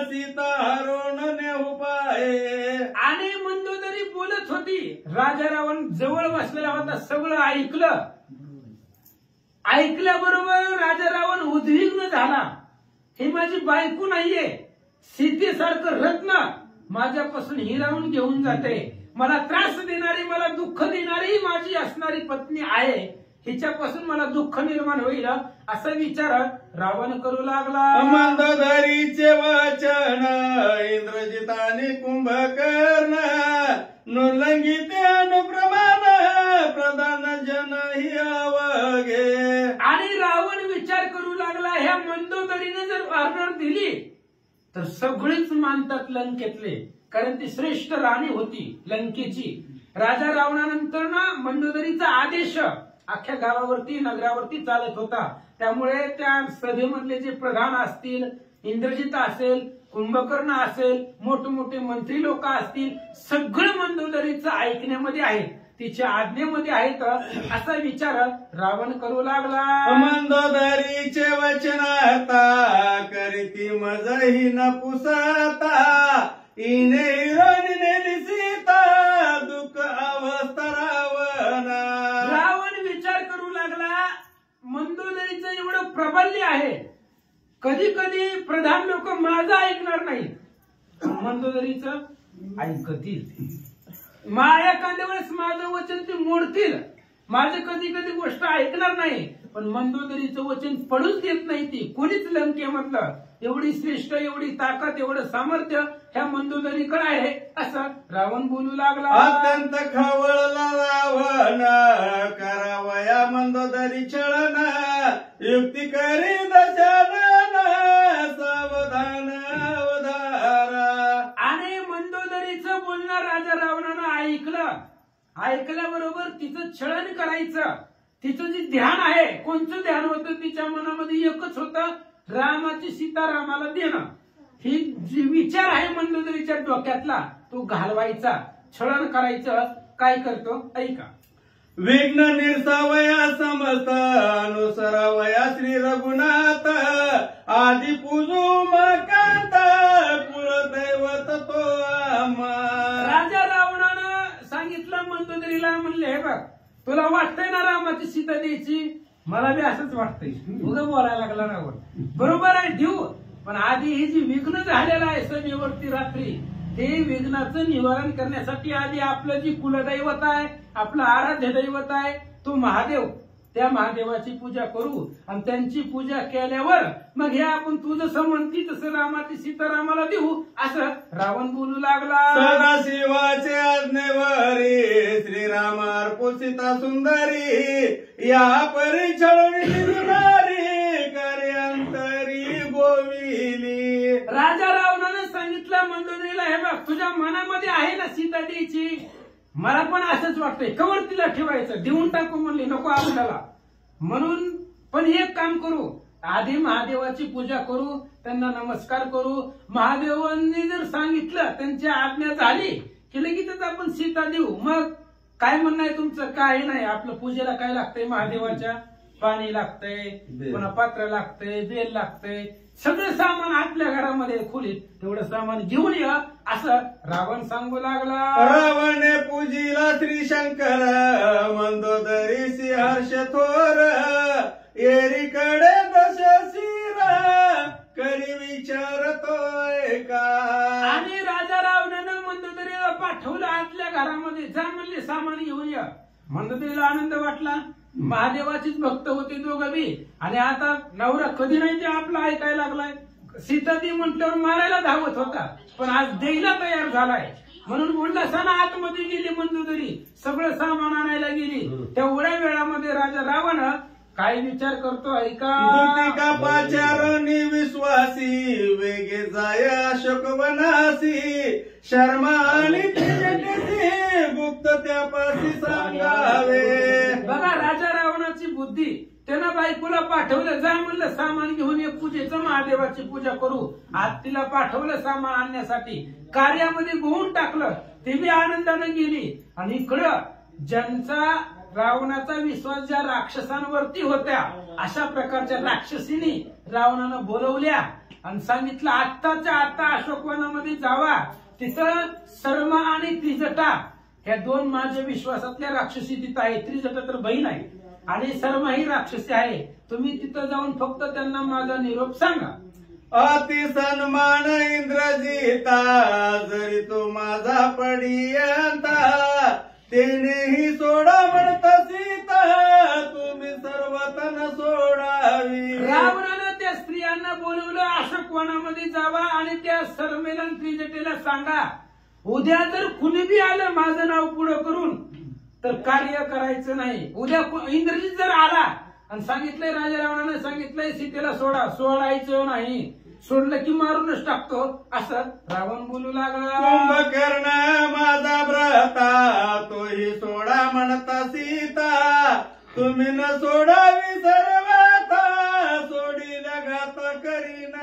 सीता हरून नेऊ पाहे. आणि मंदोदरी बोलत होती, राजा रावण जवळ बसलेला होता, सगळं ऐकलं. ऐकल्याबरोबर राजा रावण उद्विग्न झाला. ही माझी बायको नाहीये, सीतेसारखं रत्न माझ्यापासून हिरावून घेऊन जाते, मला त्रास देणारी, मला दुःख देणारी माझी असणारी पत्नी आहे, हिच्यापासून मला दुःख निर्माण होईल असा विचार रावण करू लागला. मंदोदरीचे वचन इंद्रजिताने कुंभकर्ण नुलंगिते अनुप्रमाण प्रधान जन ही अवघे. आणि रावण विचार करू लागला, ह्या मंदोदरीने जर ऑर्डर दिली तर सगळेच मानतात लंकेतले, कारण ती श्रेष्ठ राणी होती लंकेची. राजा रावणानंतर ना मंदोदरीचा आदेश अख्ख्या गावावरती नगरावरती चालत होता. त्यामुळे त्या सभेमधले जे प्रधान असतील, इंद्रजित असेल, कुंभकर्ण असेल, मोठमोठे मंत्री लोक असतील, सगळं मंदोदरीचं ऐकण्यामध्ये आहेत, तिच्या आज्ञेमध्ये आहेत असा विचार रावण करू लागला. मंदोदरीचे वचन आता करीती मजही न पुसता इने हिरोनीने सीता दुःख अवस्था रावण. रावण विचार करू लागला, मंदोदरीचं एवढं प्रबल्य आहे, कधी कधी प्रधान लोक माझं ऐकणार नाहीत, मंदोदरीचं ऐकतील. एखाद्या वेळेस माझं वचन ते मोडतील, माझं कधी कधी गोष्ट ऐकणार नाही, पण मंदोदरीचं वचन पडूच देत नाही ती कोणीच लंकेमधलं. एवढी श्रेष्ठ, एवढी ताकद, एवढं सामर्थ्य ह्या मंदोदरीकडे आहे असं रावण बोलू लागला. अत्यंत खवळला रावण करावया मंदोदरी छळन युक्ती करी दशानन सावधान अवधारा. आणि मंदोदरीचं बोलणं राजा रावणानं ऐकलं. ऐकल्याबरोबर तिचं छळन करायचं, तिचं जे ध्यान आहे, कोणतं ध्यान होतं तिच्या मनामध्ये एकच होतं, रामाची सीता रामाला देणं. ही जी विचार आहे मंदोदरीच्या डोक्यातला तो घालवायचा, छळन करायचं. काय करतो ऐका. विघ्न निरसावया समस्त अनुसरावया श्री रघुनाथ आदि पूजू मकांत कुलदैवत तो आम्हा. राजा रावणानं सांगितलं मंदोदरीला, म्हणले हे बघ, तुला वाटतंय ना रामाची सीता द्यायची, मला बी असंच वाटतंय. उगं बोलायला लागला रावण. बरोबर आहे देऊ, पण आधी ही जी विघ्न झालेलं आहे सभेवरती रात्री, ते विघ्नाचं निवारण करण्यासाठी आधी आपलं जी कुलदैवत आहे, आपलं आराध्य दैवत आहे तो महादेव, त्या महादेवाची पूजा करू. आणि त्यांची पूजा केल्यावर मग हे आपण तू जसं म्हणती तसं रामाची सीता रामाला देऊ असं रावण बोलू लागला. सदाशिवाचे आज्ञेवरी श्रीराम अर्पो सीता सुंदरी या परी छळून निर्णारी कार्यांतरी गोविली. राजा रावणाने सांगितलं मंदोदरीला, हे बघ, तुझ्या मनामध्ये आहे ना सीता द्यायची, मला पण असंच वाटतंय, कवर तिला ठेवायचं, देऊन टाकू म्हणली, नको आपल्याला. म्हणून पण एक काम करू, आधी महादेवाची पूजा करू, त्यांना नमस्कार करू. महादेवांनी जर सांगितलं, त्यांची आज्ञा झाली की लगेचच आपण सीता देऊ. मग काय म्हणणं आहे तुमचं? काय नाही, आपलं पूजेला काय लागतंय महादेवाच्या? पाणी लागतंय, पुन्हा पात्र लागतंय, बेल लागतंय, सगळं सामान आपल्या घरामध्ये खोलीत, तेवढं सामान घेऊन या असं रावण सांगू लागला. रावणे पूजिला श्री शंकर मंदोदरी हर्ष थोर एरीकडे दशशिर करी विचारतोय का. आणि राजा रावणानं मंदोदरीला पाठवलं आतल्या घरामध्ये, जा म्हणले सामान घेऊन या. मंदोदरीला आनंद वाटला, महादेवाचीच भक्त होते दोघं बी, आणि आता नवरा कधी नाही ते आपला ऐकायला लागलाय. सीतादी म्हटल्यावर मारायला धावत होता, पण आज द्यायला तयार झालाय. म्हणून बोलला सणा आतमध्ये गेली मंदोदरी, सगळं सामान आणायला गेली. तेवढ्या वेळामध्ये राजा रावण काय विचार करतो ऐका. दूतिका पाचारणी विश्वासी, वेगे जाय अशोक वनासी, शर्मा आणि गुप्त त्यापासी सांगावे. बघा राजा रावणाची बुद्धी. त्यानं बायकोला पाठवलं, जा म्हणलं सामान घेऊन ये, पूजेचं महादेवाची पूजा करू. आज तिला पाठवलं सामान आणण्यासाठी, कार्यामध्ये गोवून टाकलं. ती बी आनंदाने गेली. आणि इकडं ज्यांचा रावणाचा विश्वास ज्या राक्षसांवरती होत्या, अशा प्रकारच्या राक्षसीनी रावणानं बोलवल्या आणि सांगितलं आत्ताच्या आत्ता अशोकवनामध्ये जावा. तिथं शर्मा आणि त्रिजटा ह्या दोन माझ्या विश्वासातल्या राक्षसी तिथं आहे. त्रिजटा तर बहीण आहे आणि शर्मा ही राक्षसी आहे. तुम्ही तिथं जाऊन फक्त त्यांना माझा निरोप सांगा. अति सन्मान इंद्रजिता, जरी तो माझा पडियंता, तेनेही सोडा म्हणत सीता, तुम्ही सर्वतन सोडावी. रावणानं त्या स्त्रियांना बोलवलं, अशोकवनामध्ये जावा आणि त्या शर्मेला आणि त्रिजटेला सांगा, उद्या जर कुणी बी आलं माझं नाव पुढं करून तर कार्य करायचं नाही. उद्या इंद्रजित जर आला आणि सांगितलंय, राजा रावणानं सांगितलंय सीतेला सोडा, सोडायचं नाही. सोडलं की मारूनच टाकतो, असं रावण बोलू लागला. कुंभकर्ण माझा भ्राता, तोही सोडा म्हणता सीता, तुम्ही न सोडावी सर्वथा, सोडील घात करीन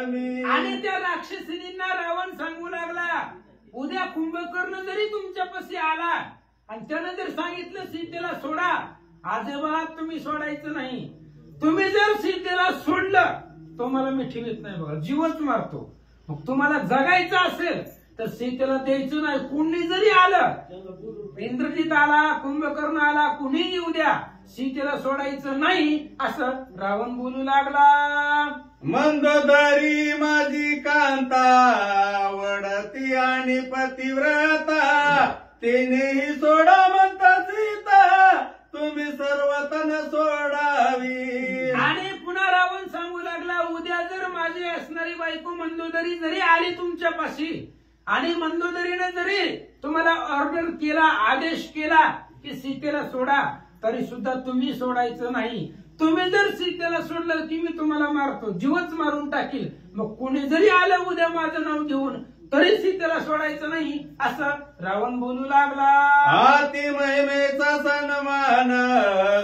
मी. आणि त्या राक्षसिनींना रावण सांगू लागला, उद्या कुंभकर्ण जरी तुमच्यापाशी आला आणि त्यानं जर सांगितलं सीतेला सोडा, अजिबात तुम्ही सोडायचं नाही. तुम्ही जर सीतेला सोडलं तुम्हाला मी ठेवीत नाही बघा, जीवच मारतो. मग तुम्हाला जगायचं असेल तर सीतेला द्यायचं नाही. कुणी जरी आलं, इंद्रजित आला, कुंभकर्ण आला, कुणी येऊ द्या, सीतेला सोडायचं नाही, असं रावण बोलू लागला. मंदोदरी माझी कांता, वडती आणि पतिव्रता, तिनेही सोडा म्हणता सीता, तुम्ही सर्वतन सोडावी. आणि पुन्हा रावण सांगू लागला, उद्या जर माझी असणारी बायको मंदोदरी जरी आली तुमच्यापाशी आणि मंदोदरीने जरी तुम्हाला ऑर्डर केला, आदेश केला की सीतेला सोडा, तरी सुद्धा तुम्ही सोडायचं नाही. तुम्ही जर सीतेला सोडलं की मी तुम्हाला मारतो, जीवच मारून टाकील. मग कोणी जरी आलं उद्या माझं नाव घेऊन तरी सीतेला सोडायचं नाही, असं रावण बोलू लागला. हाती महिमेचा सन्मान,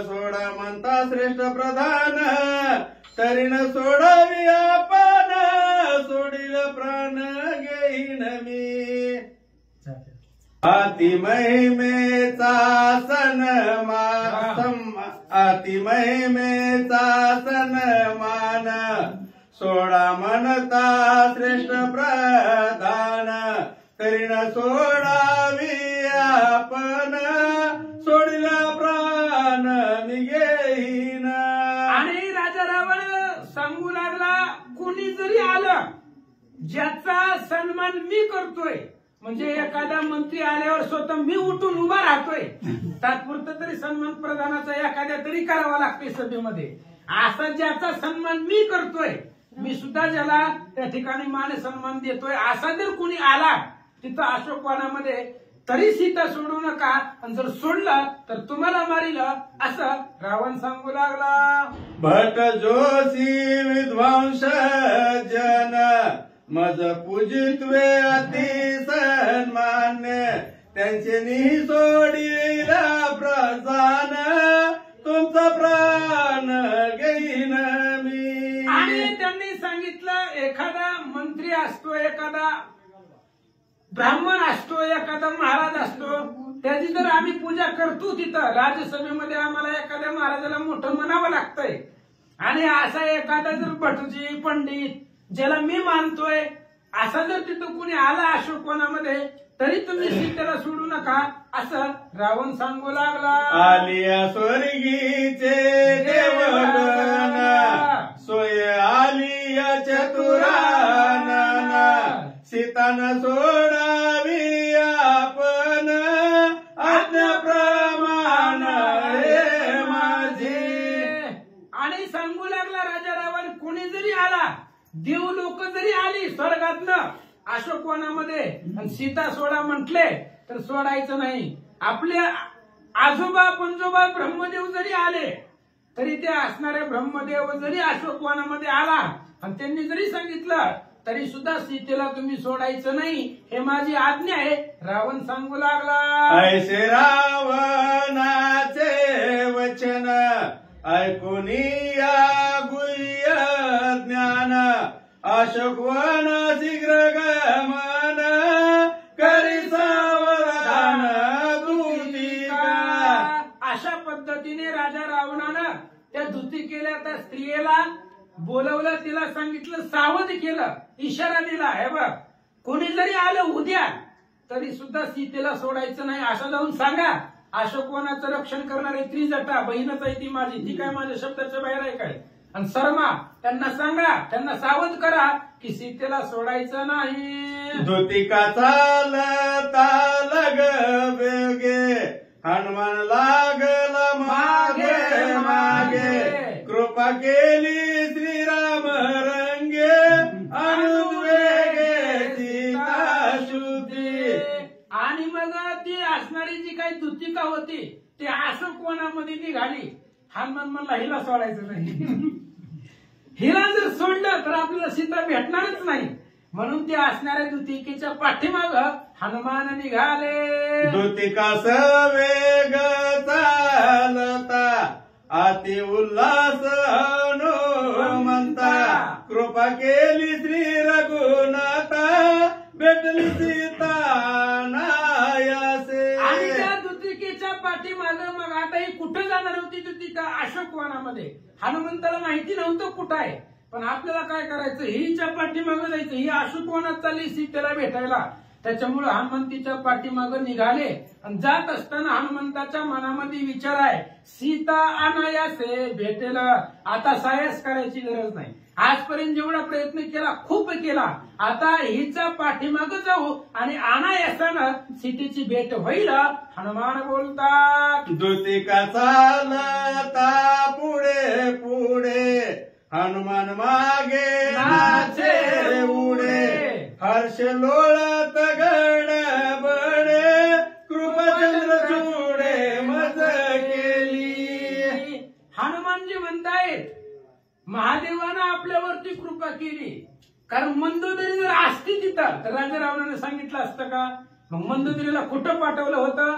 सोडा म्हणता श्रेष्ठ प्रधान, तरी न सोडावी आपण, सोडील प्राण घेईन मी. हाती महिमेचा सन्मान, हाती महिमेचा सन्मान, सोडा म्हणता श्रेष्ठ प्रधान, तरी न सोडावी आपण, सोडीला प्राण मी घेईन. आणि राजा रावण सांगू लागला, कुणी जरी आलं ज्याचा सन्मान मी करतोय, म्हणजे एखादा मंत्री आल्यावर स्वतः मी उठून उभा राहतोय, तात्पुरतं तरी सन्मान प्रधानाचा एखाद्या तरी करावा लागतोय सभेमध्ये, असा ज्याचा सन्मान मी करतोय, मी सुद्धा ज्याला त्या ठिकाणी मान सन्मान देतोय, असा जर कुणी आला तिथं अशोकवनामध्ये तरी सीता सोडू नका, आणि जर सोडलं तर तुम्हाला मारील, असं रावण सांगू लागला. भट जोशी विद्वांस जन, मज पूजित्वे अति सन्मान्य, त्यांचे नि सोडीला प्रधान, तुमचा प्राण घेईन मी. आणि त्यांनी सांगितलं, एखादा मंत्री असतो, एखादा ब्राह्मण असतो, एखादा महाराज असतो, त्याची जर आम्ही पूजा करतो तिथं राज्यसभेमध्ये, आम्हाला एखाद्या महाराजाला मोठं म्हणावं लागतंय. आणि असा एखादा जर भटजी पंडित ज्याला मी मानतोय, असा जर तिथं कुणी आला अशोकवनामध्ये, तरी तुम्ही सीतेला सोडू नका, असं रावण सांगू लागला. आलिया स्वर्गीचे देवगण, सोय आलिया चतुरानन, सीतान सोडावी आपण, आज्ञाप्रमाण हे माझे. आणि सांगू लागला राजा रावण, कोणी जरी आला, देव लोक जरी आली स्वर्गातनं अशोकवनामध्ये आणि सीता सोडा म्हटले तर सोडायचं नाही. आपले आजोबा पंजोबा ब्रह्मदेव जरी आले तरी ते असणारे ब्रह्मदेव जरी अशोकवनामध्ये आला आणि त्यांनी जरी सांगितलं तरी सुद्धा सीतेला तुम्ही सोडायचं नाही, हे माझी आज्ञा आहे. रावण सांगू लागला, ऐसे रावणाचे वचन ऐकून या गुह्य ज्ञान अशोकवन शीघ्र गमन करी सावधान दूतिका. अशा पद्धतीने राजा रावणानं त्या दूतिकेला त्या स्त्रियेला बोलवलं, तिला सांगितलं, सावध केलं, इशारा दिला, हे बघ कोणी जरी आलं उद्या तरी सुद्धा सीतेला सोडायचं नाही असं जाऊन सांगा. अशोकवनाचं रक्षण करणारे त्रिजटा बहीणच आहे ती माझी, ती काय माझ्या शब्दाच्या बाहेर आहे काय. आणि शर्मा त्यांना सांगा, त्यांना सावध करा की सीतेला सोडायचं नाही. दूतिका चालता लग वेगे हनुमान लागला मागे मागे कृपा केली श्रीराम रंगे अनुवेगे सीता शुद्धी. आणि मग ती असणारी जी काही दूतिका होती ती अशोकवनामध्ये निघाली. हनुमान म्हणला हिला सोडायचं नाही, हिला जर सोडलं तर आपल्याला सीता भेटणारच नाही. म्हणून ते असणाऱ्या दूतिकेच्या पाठीमाग हनुमान निघाले. दूतिका सवेग चालता अति उल्हास हनुमंता कृपा केली श्री रघुनाथा भेटली सीता नायासे. आणि त्या दूतिकेच्या पाठीमाग मग आता ही कुठे जाणार होती दूतिका? अशोकवनामध्ये. हनुमंताला माहिती नव्हतं कुठं आहे, पण आपल्याला काय करायचं, हिच्या पाठीमागं जायचं. ही अशोकवनात चालली सीतेला भेटायला, त्याच्यामुळे हनुमंतीच्या पाठीमागं निघाले. आणि जात असताना हनुमंताच्या मनामध्ये विचार आहे, सीता अनायासे भेटेल, आता सायास करायची गरज नाही. आजपर्यंत जेवढा प्रयत्न केला खूप केला, आता हिचा पाठीमागं जाऊ आणि अनायासानं सीतेची भेट होईल. हनुमान बोलतात, दूतिका चालता पुढे पुढे हनुमान मागे नाचे उडे हर्ष लोळत गडबडे कृपाचंद्र चुडे मज केली. हनुमानजी म्हणतायत महादेवानं आपल्यावरती कृपा केली, कारण मंदोदरी जर असती तिथं तर राजा रावणाने सांगितलं असतं का? मग मंदोदरीला कुठं पाठवलं होतं?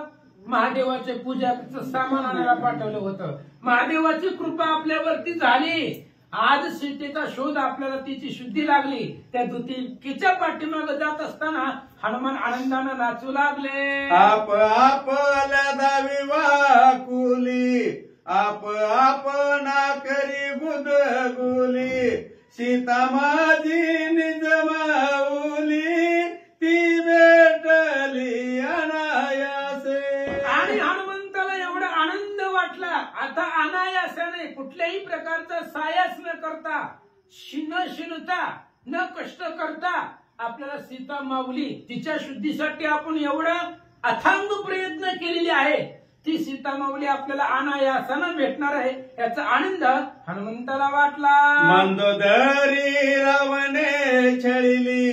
महादेवाच्या पूजाचं सामान आणायला पाठवलं होतं. महादेवाची कृपा आपल्यावरती झाली. आज सीतेचा शोध आपल्याला तिची शुद्धी लागली. त्या दूतिकेच्या पाठीमागे जात असताना हनुमान आनंदानं नाचू लागले. आप आपल्या दावी वाकुली आप आपना करी गुदगुली सीता माझी निज माऊली ती भेटली अनायासे. आणि हनुमंताला एवढा आनंद वाटला. आता अनायासाने कुठल्याही प्रकारचा सायास न करता, शिनता न कष्ट करता आपल्याला सीता माऊली, तिच्या शुद्धीसाठी आपण एवढं अथांग प्रयत्न केलेले आहे, ती सीता माऊली आपल्याला अनायासानं भेटणार आहे याचा आनंद हनुमंताला वाटला. मंदोदरी रावणे छळिली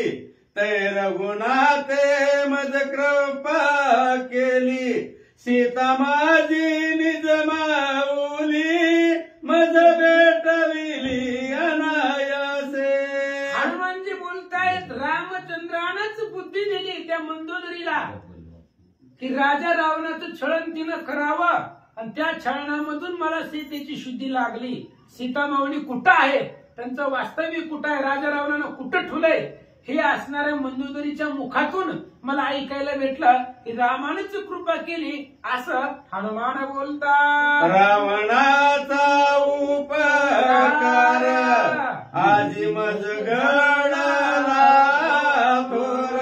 तै रघुनाथे मज कृपा केली सीता माझी निज माऊली मज भेटविली अनायासे. हनुमानजी बोलतायत रामचंद्रानंच बुद्धी दिली त्या मंदोदरीला की राजा रावणाचं छळण तिनं करावं, आणि त्या छळणामधून मला सीतेची शुद्धी लागली. सीता माऊली कुठं आहे, त्यांचं वास्तविक कुठं आहे, राजा रावणानं कुठं ठुलंय, हे असणाऱ्या मंदोदरीच्या मुखातून मला ऐकायला भेटलं की रामानंच कृपा केली असं हनुमान बोलतात. रावणाचा उपकार आजी मज घडला थोर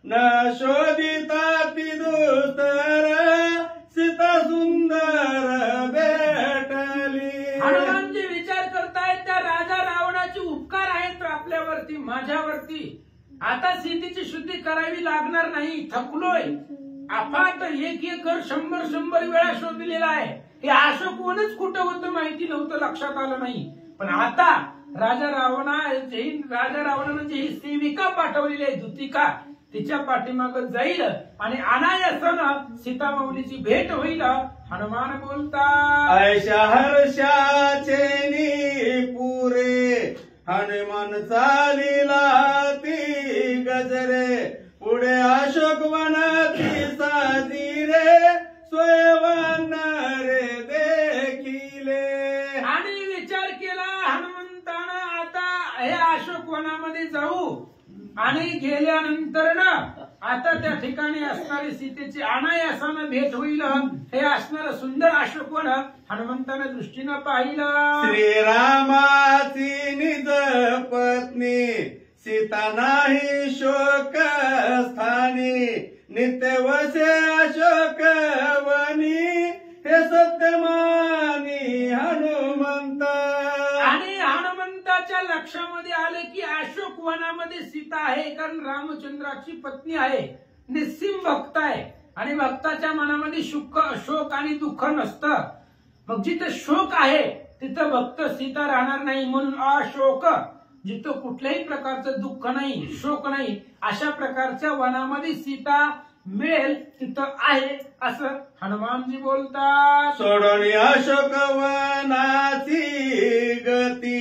न शोधिता ती दुस्तर सीता सुंदर भेटली. हनुमानजी विचार करतायत त्या राजा रावणाचे उपकार आहेत आपल्यावरती, माझ्यावरती. आता सीतेची शुद्धी करावी लागणार नाही, थकलोय. अफाट एक एकर 100 वेळा शोधलेला आहे. हे अशोकवनच कुठं होतं माहिती नव्हतं, लक्षात आलं नाही. पण आता राजा रावणानं जी सेविका पाठवलेली आहे दूतिका, तिच्या पाठीमाग जाईल आणि अनायासानं सीतामाऊलीची भेट होईल. हनुमान बोलता ऐशा हर्षाचे पुरे हनुमान चालिला ती गजरे, पुढे अशोक वनाती साजिरे स्वयंवन रे देखिले. आणि विचार केला हनुमंतानं, आता हे अशोक वनामध्ये जाऊ आणि गेल्यानंतर ना आता त्या ठिकाणी असणारी सीतेची अनायासानं भेट होईल. हे असणार सुंदर अशोकवन हनुमंतानं दृष्टीनं पाहिलं. श्रीरामाची निज पत्नी सीता नाही शोक स्थानी, नित्य वसे अशोक वनी हे सत्यमानी हनुमंत. आणि हनुमंताच्या लक्षामध्ये आलं की अशोक वनामध्ये सीता आहे, कारण रामचंद्राची पत्नी आहे, निस्सीम भक्त आहे आणि भक्ताच्या मनामध्ये शोक आणि दुःख नसतं. मग जिथं शोक आहे तिथं भक्त सीता राहणार नाही, म्हणून अशोक, जिथं कुठल्याही प्रकारचं दुःख नाही, शोक नाही, अशा प्रकारच्या वनामध्ये सीता मिळेल तिथं आहे असं हनुमानजी बोलतात. सोडोनी अशोक वनाची गती,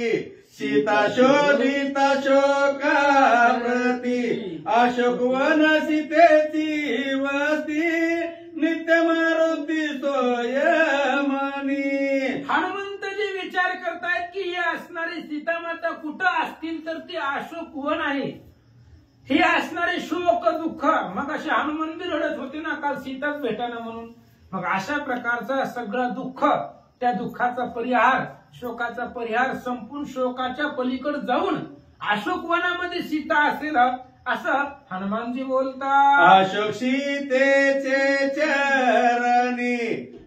सीता शोधिता शोकाप्रती, अशोक वन सीतेची वस्ती, नित्य मारुती सोयमनी. हनुमंतजी विचार करतायत की हे असणारी सीतामाता कुठं असतील, तर ते अशोक वन आहे. हे असणारे शोक दुःख, मग असे हनुमान बी रडत होते ना, काल सीताच भेटाना म्हणून. मग अशा प्रकारचं सगळं दुःख, त्या दुःखाचा परिहार, शोकाचा परिहार संपून शोकाच्या पलीकडे जाऊन अशोक वनामध्ये सीता असेल असं हनुमानजी बोलतात. अशोक सीतेचे चरणी,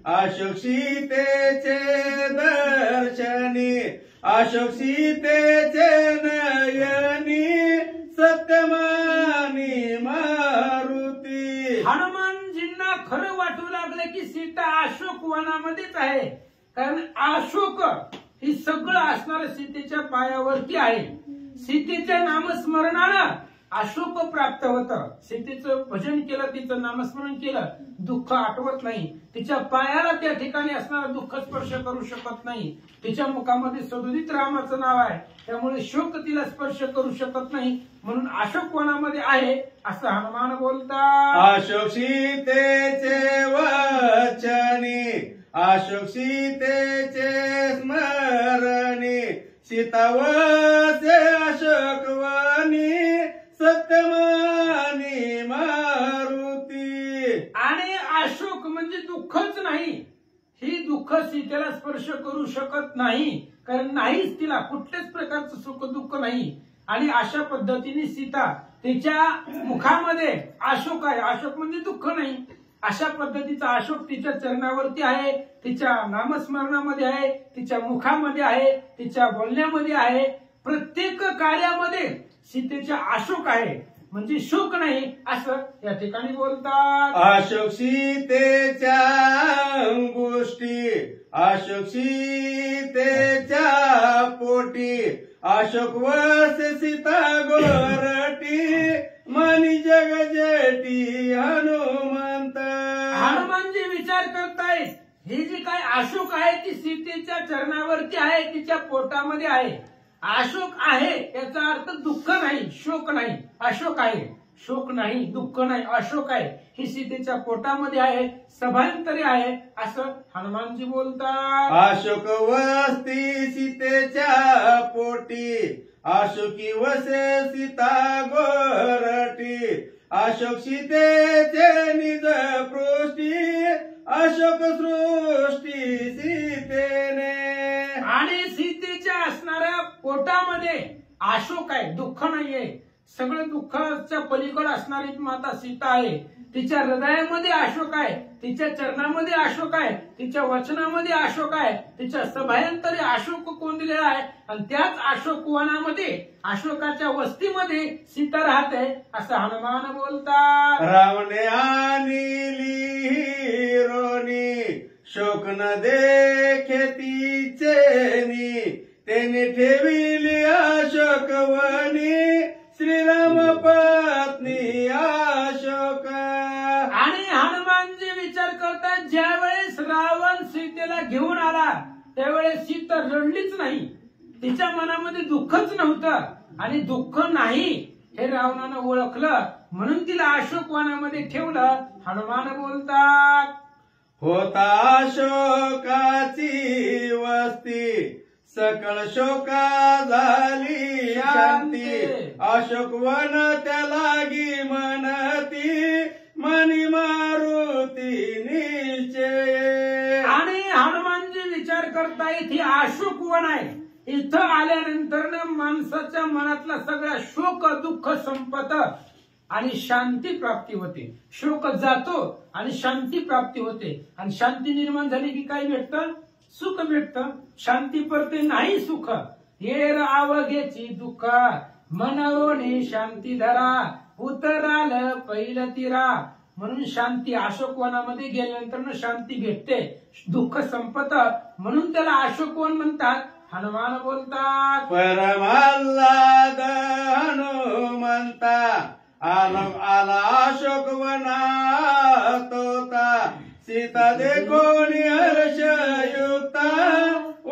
अशोक सीतेचे दर्शनी, अशोक सीतेचे नयनी सत्यमानी मारुती. हनुमानजींना खरं वाटू लागलं की सीता अशोक वनामध्येच आहे, कारण अशोक ही सगळं असणार सीतेच्या पायावरती आहे. सीतेच्या नामस्मरणानं अशोक प्राप्त होतं. सीतेचं भजन केलं, तिचं नामस्मरण केलं, दुःख आठवत नाही. तिच्या पायाला त्या ठिकाणी असणारा दुःख स्पर्श करू शकत नाही. तिच्या मुखामध्ये सदुदित रामाचं नाव आहे, त्यामुळे शोक तिला स्पर्श करू शकत नाही, म्हणून अशोक वनामध्ये आहे असं हनुमान बोलतात. अशोक सीतेचे वचनी, अशोक सीतेचे स्मरणी, सीता वसे अशोक वनी सत्यमानी मारुती. आणि अशोक म्हणजे दुःखच नाही, ही दुःख सीतेला स्पर्श करू शकत नाही, कारण नाहीच, तिला कुठल्याच प्रकारचं सुख दुःख नाही. आणि अशा पद्धतीने सीता, तिच्या मुखामध्ये अशोक आहे, अशोक म्हणजे दुःख नाही, अशा पद्धतीचा अशोक तिच्या चरणावरती आहे, तिच्या नामस्मरणामध्ये आहे, तिच्या मुखामध्ये आहे, तिच्या बोलण्यामध्ये आहे. प्रत्येक कार्यामध्ये सीतेच्या अशोक आहे, म्हणजे शोक नाही असं या ठिकाणी बोलतात. अशोक सीतेच्या गोष्टी, अशोक सीतेच्या पोटी, अशोक वसे सीता गोरटी, मनी जग जेटी हनुमंत. हनुमानजी विचार करतायत, हे जे काय अशोक आहे ती सीतेच्या चरणावरती आहे, तिच्या पोटामध्ये आहे. अशोक आहे याचा अर्थ दुःख नाही, शोक नाही. अशोक आहे, शोक नाही, दुःख नाही, अशोक आहे. ही सीतेच्या पोटामध्ये आहे, सभांतरी आहे असं हनुमानजी बोलतात. अशोक वस्ती सीतेच्या पोटी, अशोकी वसे सीता गोरटी, अशोक सीतेचे निज पृष्ठी, अशोक सृष्टी सीतेने. आणि सीतेच्या असणाऱ्या पोटामध्ये अशोक आहे, दुःख नाहीये. सगळं दुःखाच्या पलीकडे असणारी माता सीता आहे. तिच्या हृदयामध्ये अशोक आहे, तिच्या चरणामध्ये अशोक आहे, तिच्या वचनामध्ये अशोक आहे, तिच्या सभायंतरी अशोक कोंदलेला आहे. आणि त्याच अशोक वनामध्ये, अशोकाच्या वस्तीमध्ये सीता राहते असं हनुमान बोलतात. रावणे आणली रोनी, शोक न देखे तिचे नी, त्याने ठेविली अशोकवनी श्रीराम पत्नी अशोक. आणि हनुमानजी विचार करतात ज्यावेळेस रावण सीतेला घेऊन आला त्यावेळेस सीता रडलीच नाही, तिच्या मनामध्ये दुःखच नव्हतं. आणि दुःख नाही हे रावणानं ओळखलं म्हणून तिला अशोकवनामध्ये ठेवलं. हनुमान बोलतात होता अशोकाची वस्ती सकळ शोका झाली शांती. अशोकवन त्यालागी म्हणती मनी मारुती निश्चय. आणि हनुमानजी विचार करतायत ही अशोकवन आहे, इथं आल्यानंतर माणसाच्या मनातला सगळा शोक दुःख संपत आणि शांती प्राप्ती होते. शोक जातो आणि शांती प्राप्ती होते. आणि शांती निर्माण झाली की काय भेटतं? सुख भेटतं. शांती परते नाही सुख, येर आवघेची दुःख मनवणे शांती धरा उतराल पहिलं तिरा. म्हणून शांती अशोकवनामध्ये गेल्यानंतर शांती भेटते, दुःख संपत, म्हणून त्याला अशोकवन म्हणतात. हनुमान बोलतात परमाल्लाद हनुमंता आला अशोकवनात होता. सीता देखोनी हर्षयुक्ता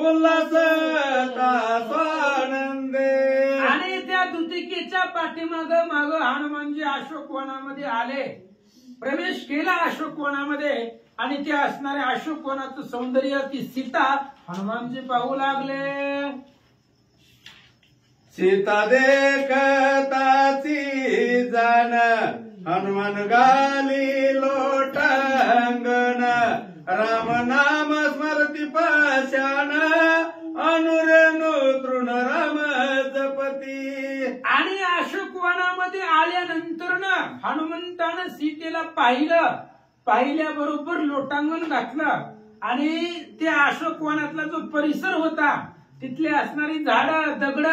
उल्हासता स्वानंदे. आणि त्या दुतिकेच्या पाठीमाग माग हनुमानजी अशोकवनामध्ये आले, प्रवेश केला अशोकवनामध्ये. आणि ते असणाऱ्या अशोकवनाचं सौंदर्य ती सीता हनुमानजी पाहू लागले. सीता देखताची जाण हनुमान गाली लोटांगण. राम नाम स्मरती पाषाण अनुरेणु तृण राम जपती. आणि अशोकवनामध्ये आल्यानंतर हनुमंतानं सीतेला पाहिलं, पाहिल्याबरोबर लोटांगण घातलं. आणि त्या अशोकवनातला जो परिसर होता तिथले असणारी झाडं दगड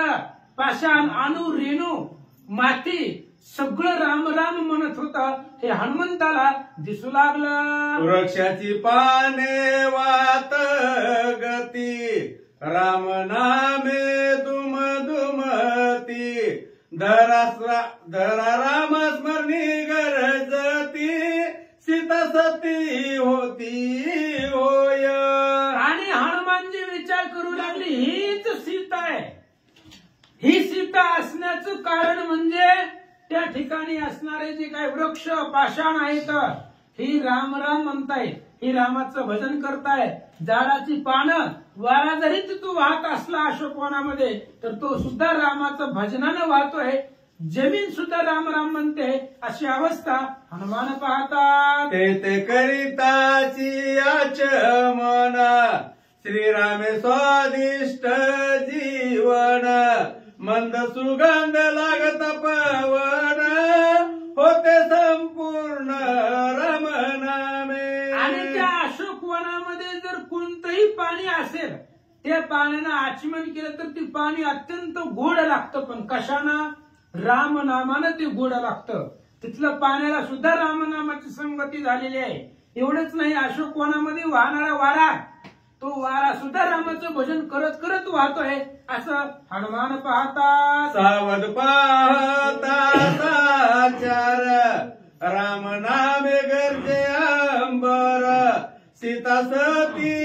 पाषाण अणु रेणू माती सगळं राम राम म्हणत होतं. हे हनुमंताला दिसू लागलं. वृक्षाची पाने वात गती राम नामे दुम दुमती. धरा राम स्मरणी गरजती सीता सती होती होय. आणि हनुमानजी विचार करू लागले हीच सीता आहे. ही सीता असण्याचं कारण म्हणजे त्या ठिकाणी असणारे जे काही वृक्ष पाषाण आहेत ही राम राम म्हणतायत, ही रामाचं भजन करतायत. झाडाची पानं वारा जरी तो वाहत असला अशोकवनामध्ये तर तो सुद्धा रामाचं भजनानं वाहतोय. जमीन सुद्धा राम राम म्हणते. अशी अवस्था हनुमान पाहतात. ते करिताची आचमन श्रीरामे स्वादिष्ट जीवन. मंद सुगंध लागत पवन होते संपूर्ण राम नामे. आणि त्या अशोकवनामध्ये जर कोणतंही पाणी असेल त्या पाण्यानं आचमन केलं तर ते पाणी अत्यंत गोड लागतं. पण कशानं? राम नामानं ते गोड लागतं. तिथलं पाण्याला सुद्धा रामनामाची संगती झालेली आहे. एवढंच नाही, अशोकवनामध्ये वाहणारा वारा तो वारा सुद्धा रामाचं भजन करत करत वाहतोय असं हनुमान पाहतात. सावध पाहता साचार राम नामे गरजे अंबर. सीता सती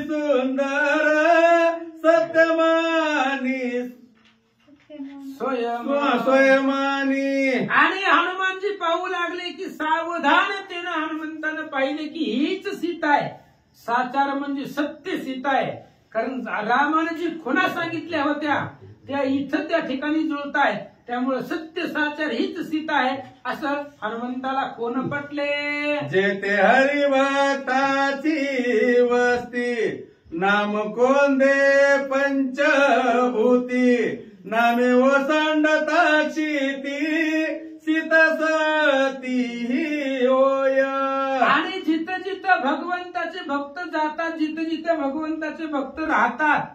सुंदर सत्यमानी स्वयमानी. आणि हनुमानजी पाहू लागले की सावधानतेनं हनुमंतानं पाहिले की हीच सीता आहे. साचार म्हणजे सत्य सीता आहे. कारण रामानं जी खुणा सांगितल्या होत्या त्या इथं त्या ठिकाणी जुळत आहेत. त्यामुळे सत्य साचार हीच सीता आहे असं हनुमंताला कोण पटले. जेते हरिभक्ताची वस्ती नाम कोंदे पंचभूती. नामे ओसंडता क्षिती सीता सती होय. आणि जिथं जिथं भगवंताचे भक्त जातात, जिथं जिथं भगवंताचे भक्त राहतात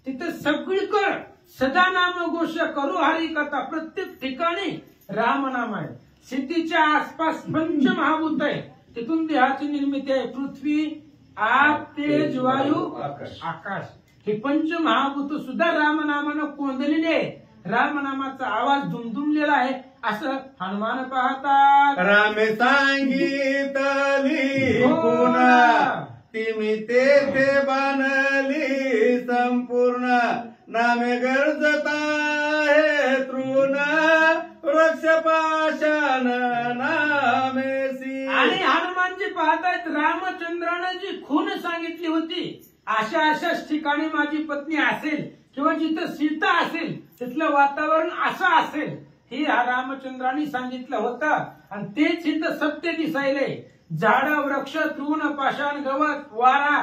तिथं सगळीकडे सदा नाम घोष करू हरी कथा. प्रत्येक ठिकाणी रामनाम आहे. सिद्धीच्या आसपास पंचमहाभूत आहे. तिथून देहाची निर्मिती आहे. पृथ्वी, आप, तेज, वायू, आकाश. हे पंचमहाभूत सुद्धा रामनामानं कोंदलेले आहे. रामनामाचा आवाज दुमदुमलेला आहे असं हनुमान पाहतात. रामे सांगितली हो. पुन्हा तिमी तेथे बांधली संपूर्ण नामे गरजता हे तृण वृक्ष पाषाण नामेसी. आणि हनुमानजी पाहतायत रामचंद्रानं जी खून सांगितली होती अशा अशाच ठिकाणी माझी पत्नी असेल किंवा जिथं सीता असेल तिथलं वातावरण असं असेल हे रामचंद्रांनी सांगितलं होतं. आणि तेच इथं सत्य दिसायले. झाडं वृक्ष तृण पाषाण गवत वारा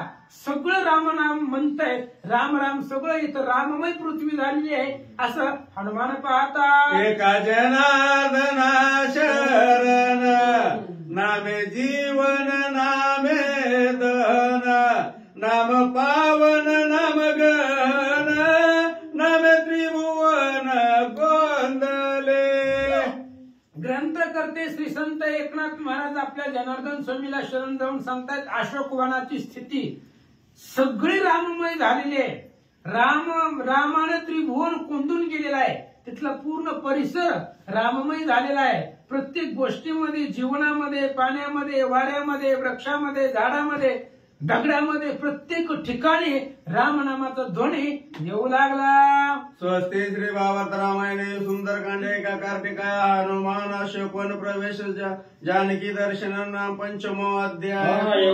सगळं रामनाम म्हणतंय. राम राम सगळं इथं राममय पृथ्वी झालेली आहे असं हनुमान पाहतात. एका जनार्दना शरण नामे जीवन नामे दहन नाम पावन नाम गण नामे त्रिभुवन गोंदले. ग्रंथकर्ते श्री संत एकनाथ महाराज आपल्या जनार्दन स्वामीला शरण जाऊन सांगतायत अशोकवनाची स्थिती सगळी राममय झालेली आहे. रामानं त्रिभुवन कोंदून गेलेला आहे. तिथला पूर्ण परिसर राममय झालेला आहे. प्रत्येक गोष्टीमध्ये जीवनामध्ये पाण्यामध्ये वाऱ्यामध्ये वृक्षामध्ये झाडामध्ये दगडामध्ये प्रत्येक ठिकाणी रामनामाचा ध्वनी येऊ लागला. स्वस्ति श्री भागवत रामायणे सुंदरकांडे एका कार्तिकाय हनुमान अशोकवन प्रवेश जानकी दर्शन पंचमो अध्याय.